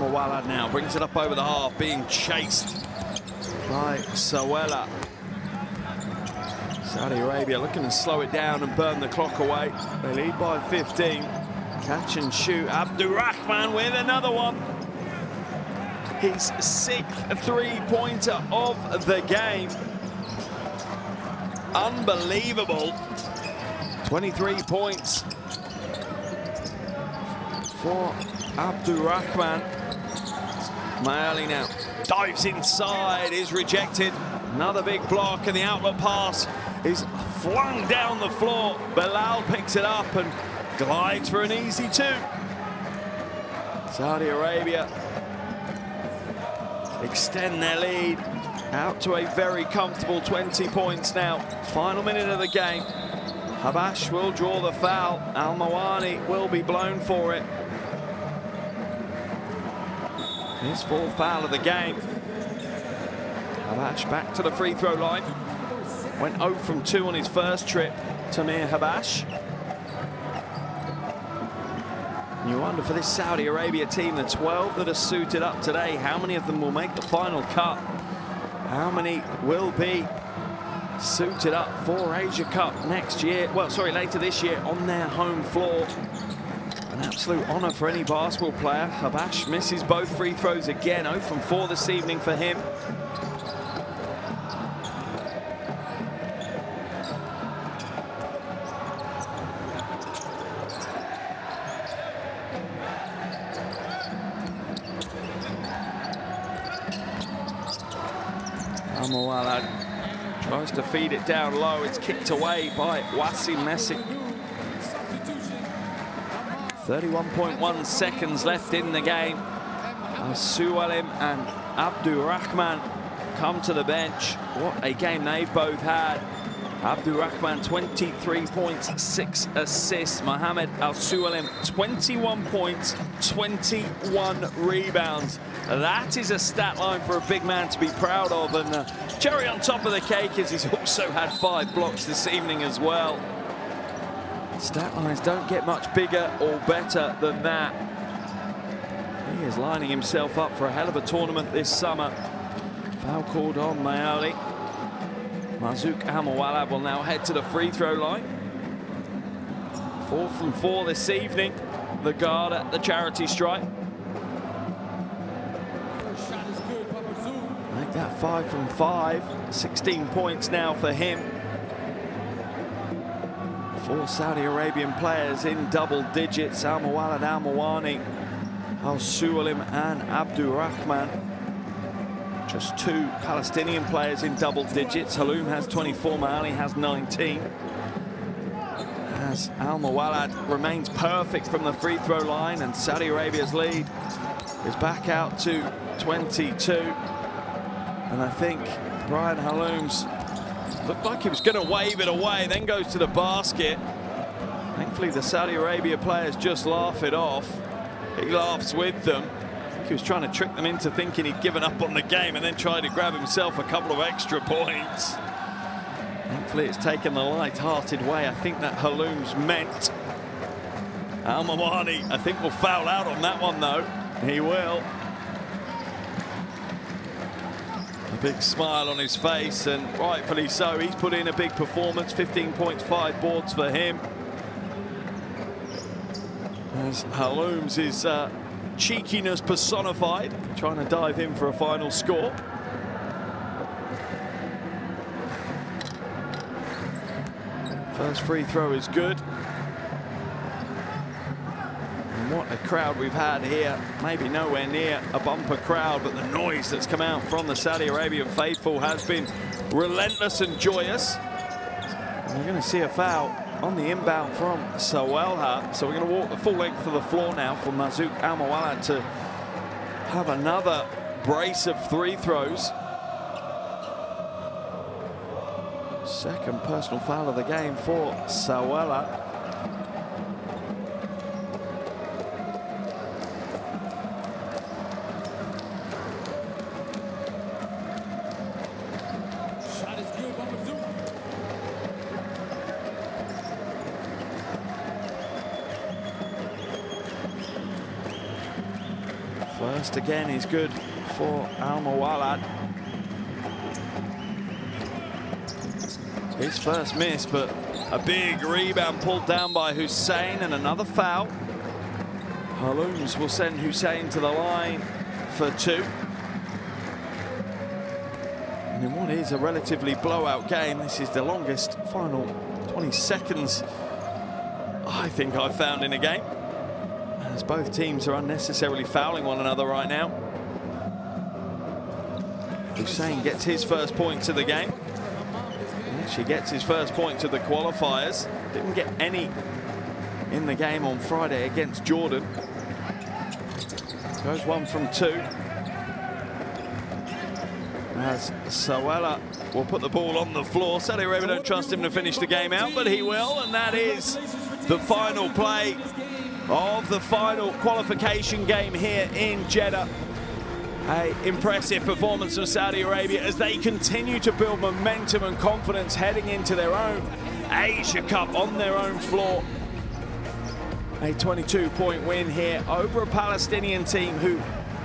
Mawalad now brings it up over the half, being chased by Sawela. Saudi Arabia looking to slow it down and burn the clock away. They lead by 15. Catch and shoot. Abdurrahman with another one. His 6th three-pointer of the game. Unbelievable. 23 points for Abdurrahman. Mayali now dives inside, is rejected. Another big block, and the outlet pass is flung down the floor. Bilal picks it up and glides for an easy 2. Saudi Arabia extend their lead out to a very comfortable 20 points now. Final minute of the game. Habash will draw the foul. Al-Mawani will be blown for it. His 4th foul of the game. Habash back to the free throw line. Went 0 from 2 on his first trip. Tamir Habash. You wonder, for this Saudi Arabia team, the 12 that are suited up today, how many of them will make the final cut? How many will be suited up for Asia Cup next year? Well, sorry, later this year on their home floor. An absolute honor for any basketball player. Habash misses both free throws again. 0 from 4 this evening for him. Mawalad tries to feed it down low. It's kicked away by Wasim Messick. 31.1 seconds left in the game. Suwalim and Abdurrahman come to the bench. What a game they've both had. Abdurrahman 23 points, 6 assists. Mohamed Al-Suwalim 21 points, 21 rebounds. That is a stat line for a big man to be proud of, and cherry on top of the cake is he's also had 5 blocks this evening as well. Stat lines don't get much bigger or better than that. He is lining himself up for a hell of a tournament this summer. Foul called on Mayali. Marzouk Al-Mawalad will now head to the free throw line. 4 from 4 this evening. The guard at the charity stripe. Make that 5 from 5. 16 points now for him. 4 Saudi Arabian players in double digits. Al-Mawalad, Al-Mawani, Al-Suwalim and Abdurrahman. Just 2 Palestinian players in double digits. Haloum has 24, Mayali has 19. As Al-Mawalad remains perfect from the free throw line, and Saudi Arabia's lead is back out to 22. And I think Brian Haloum's looked like he was going to wave it away, then goes to the basket. Thankfully, the Saudi Arabia players just laugh it off. He laughs with them. I think he was trying to trick them into thinking he'd given up on the game and then tried to grab himself a couple of extra points. Thankfully, it's taken the light-hearted way. I think that Haloum's meant. Al-Mawani, I think, will foul out on that one, though. He will. Big smile on his face, and rightfully so. He's put in a big performance, 15.5 boards for him. As Halooms is cheekiness personified, trying to dive in for a final score. First free throw is good. And what a crowd we've had here. Maybe nowhere near a bumper crowd, but the noise that's come out from the Saudi Arabian faithful has been relentless and joyous. And we're going to see a foul on the inbound from Sawelha. So we're going to walk the full length of the floor now for Mazouk Al-Mawalad to have another brace of three throws. Second personal foul of the game for Sawelha. Shot is good by Mazouk. First again is good for Al-Mawalad. His first miss, but a big rebound pulled down by Hussein, and another foul. Halooms will send Hussein to the line for two. And in what is a relatively blowout game, this is the longest final 20 seconds I think I've found in a game, as both teams are unnecessarily fouling one another right now. Hussein gets his first points of the game. She gets his first points of the qualifiers. Didn't get any in the game on Friday against Jordan. Goes 1 from 2. As Sawelha will put the ball on the floor. Saudi Arabia don't trust him to finish the game out, but he will, and that is the final play of the final qualification game here in Jeddah. An impressive performance from Saudi Arabia as they continue to build momentum and confidence heading into their own Asia Cup on their own floor. A 22-point win here over a Palestinian team who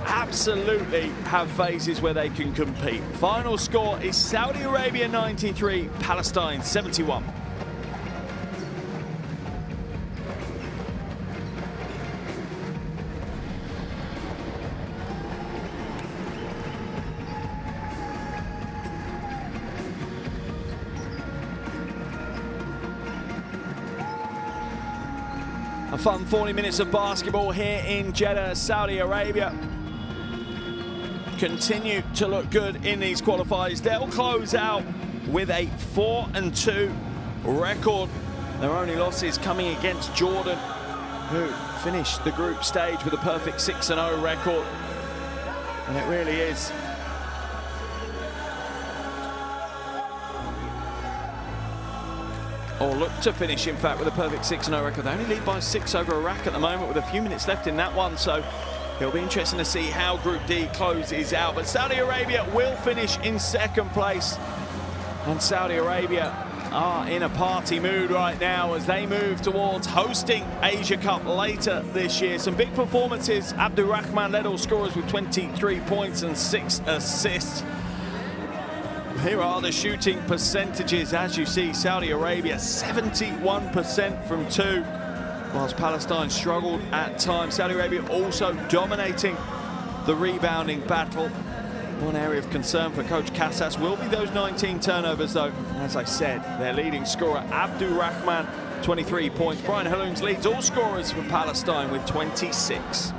absolutely have phases where they can compete. Final score is Saudi Arabia 93, Palestine 71. A fun 40 minutes of basketball here in Jeddah, Saudi Arabia. Continue to look good in these qualifiers. They'll close out with a 4-2 record. Their only losses coming against Jordan, who finished the group stage with a perfect 6-0 record. And it really is or look to finish, in fact, with a perfect 6-0 record. They only lead by 6 over Iraq at the moment with a few minutes left in that one, so it'll be interesting to see how Group D closes out. But Saudi Arabia will finish in second place, and Saudi Arabia are in a party mood right now as they move towards hosting Asia Cup later this year. Some big performances. Abdurrahman led all scorers with 23 points and 6 assists. Here are the shooting percentages. As you see, Saudi Arabia 71% from 2, whilst Palestine struggled at times. Saudi Arabia also dominating the rebounding battle. One area of concern for Coach Casas will be those 19 turnovers, though. As I said, their leading scorer, Abdurrahman, 23 points. Brian Halooms leads all scorers for Palestine with 26.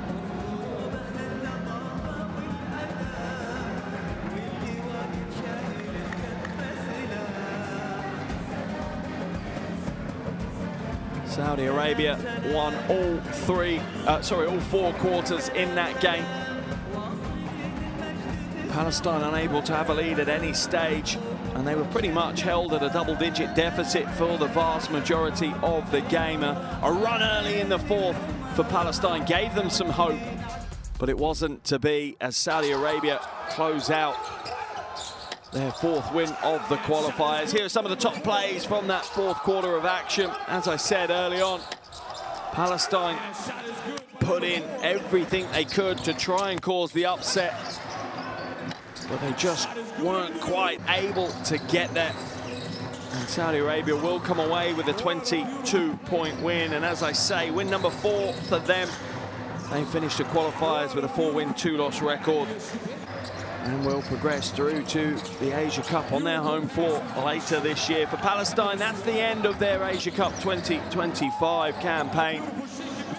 Saudi Arabia won all 4 quarters in that game. Palestine unable to have a lead at any stage, and they were pretty much held at a double-digit deficit for the vast majority of the game. A run early in the fourth for Palestine gave them some hope, but it wasn't to be as Saudi Arabia close out their 4th win of the qualifiers. Here are some of the top plays from that 4th quarter of action. As I said early on, Palestine put in everything they could to try and cause the upset. but they just weren't quite able to get there. And Saudi Arabia will come away with a 22-point win. And as I say, win number 4 for them. They finished the qualifiers with a 4-win, 2-loss record. And will progress through to the Asia Cup on their home floor later this year. For Palestine, that's the end of their Asia Cup 2025 campaign.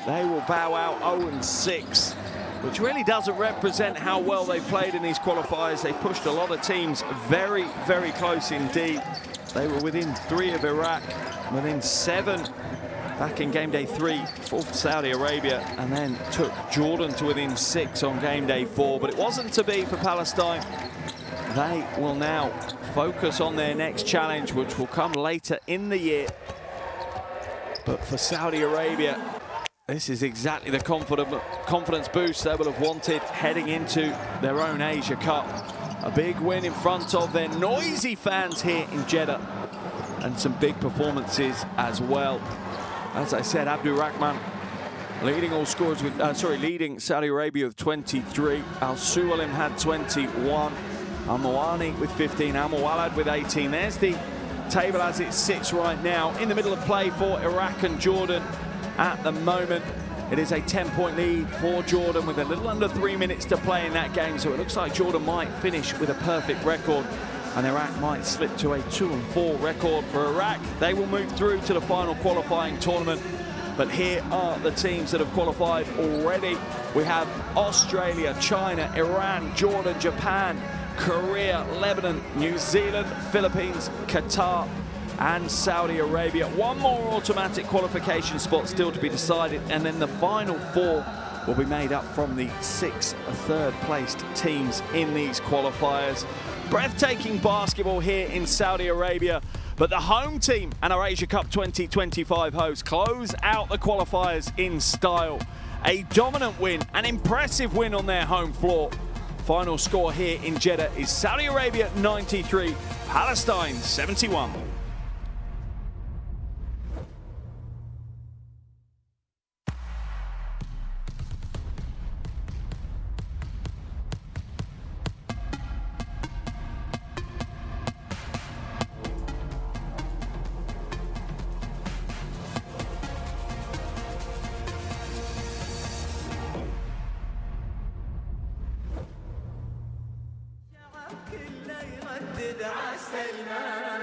They will bow out 0-6, which really doesn't represent how well they've played in these qualifiers. They've pushed a lot of teams very, very close indeed. They were within 3 of Iraq, within 7 back in game day 3 for Saudi Arabia, and then took Jordan to within 6 on game day 4. But it wasn't to be for Palestine. They will now focus on their next challenge, which will come later in the year. But for Saudi Arabia, this is exactly the confidence boost they would have wanted heading into their own Asia Cup. A big win in front of their noisy fans here in Jeddah, and some big performances as well. As I said, Abdurrahman leading all scorers with, leading Saudi Arabia with 23. Al Suwalim had 21. Al Mawani with 15. Al Muwalad with 18. There's the table as it sits right now. In the middle of play for Iraq and Jordan at the moment. It is a 10-point lead for Jordan with a little under 3 minutes to play in that game. So it looks like Jordan might finish with a perfect record, and Iraq might slip to a 2-4 record. For Iraq, they will move through to the final qualifying tournament. But here are the teams that have qualified already. We have Australia, China, Iran, Jordan, Japan, Korea, Lebanon, New Zealand, Philippines, Qatar, and Saudi Arabia. One more automatic qualification spot still to be decided, and then the final 4 will be made up from the 6 third-placed teams in these qualifiers. Breathtaking basketball here in Saudi Arabia, but the home team and our Asia Cup 2025 hosts close out the qualifiers in style. A dominant win, an impressive win on their home floor. Final score here in Jeddah is Saudi Arabia 93, Palestine 71. كله يردد عالسلمان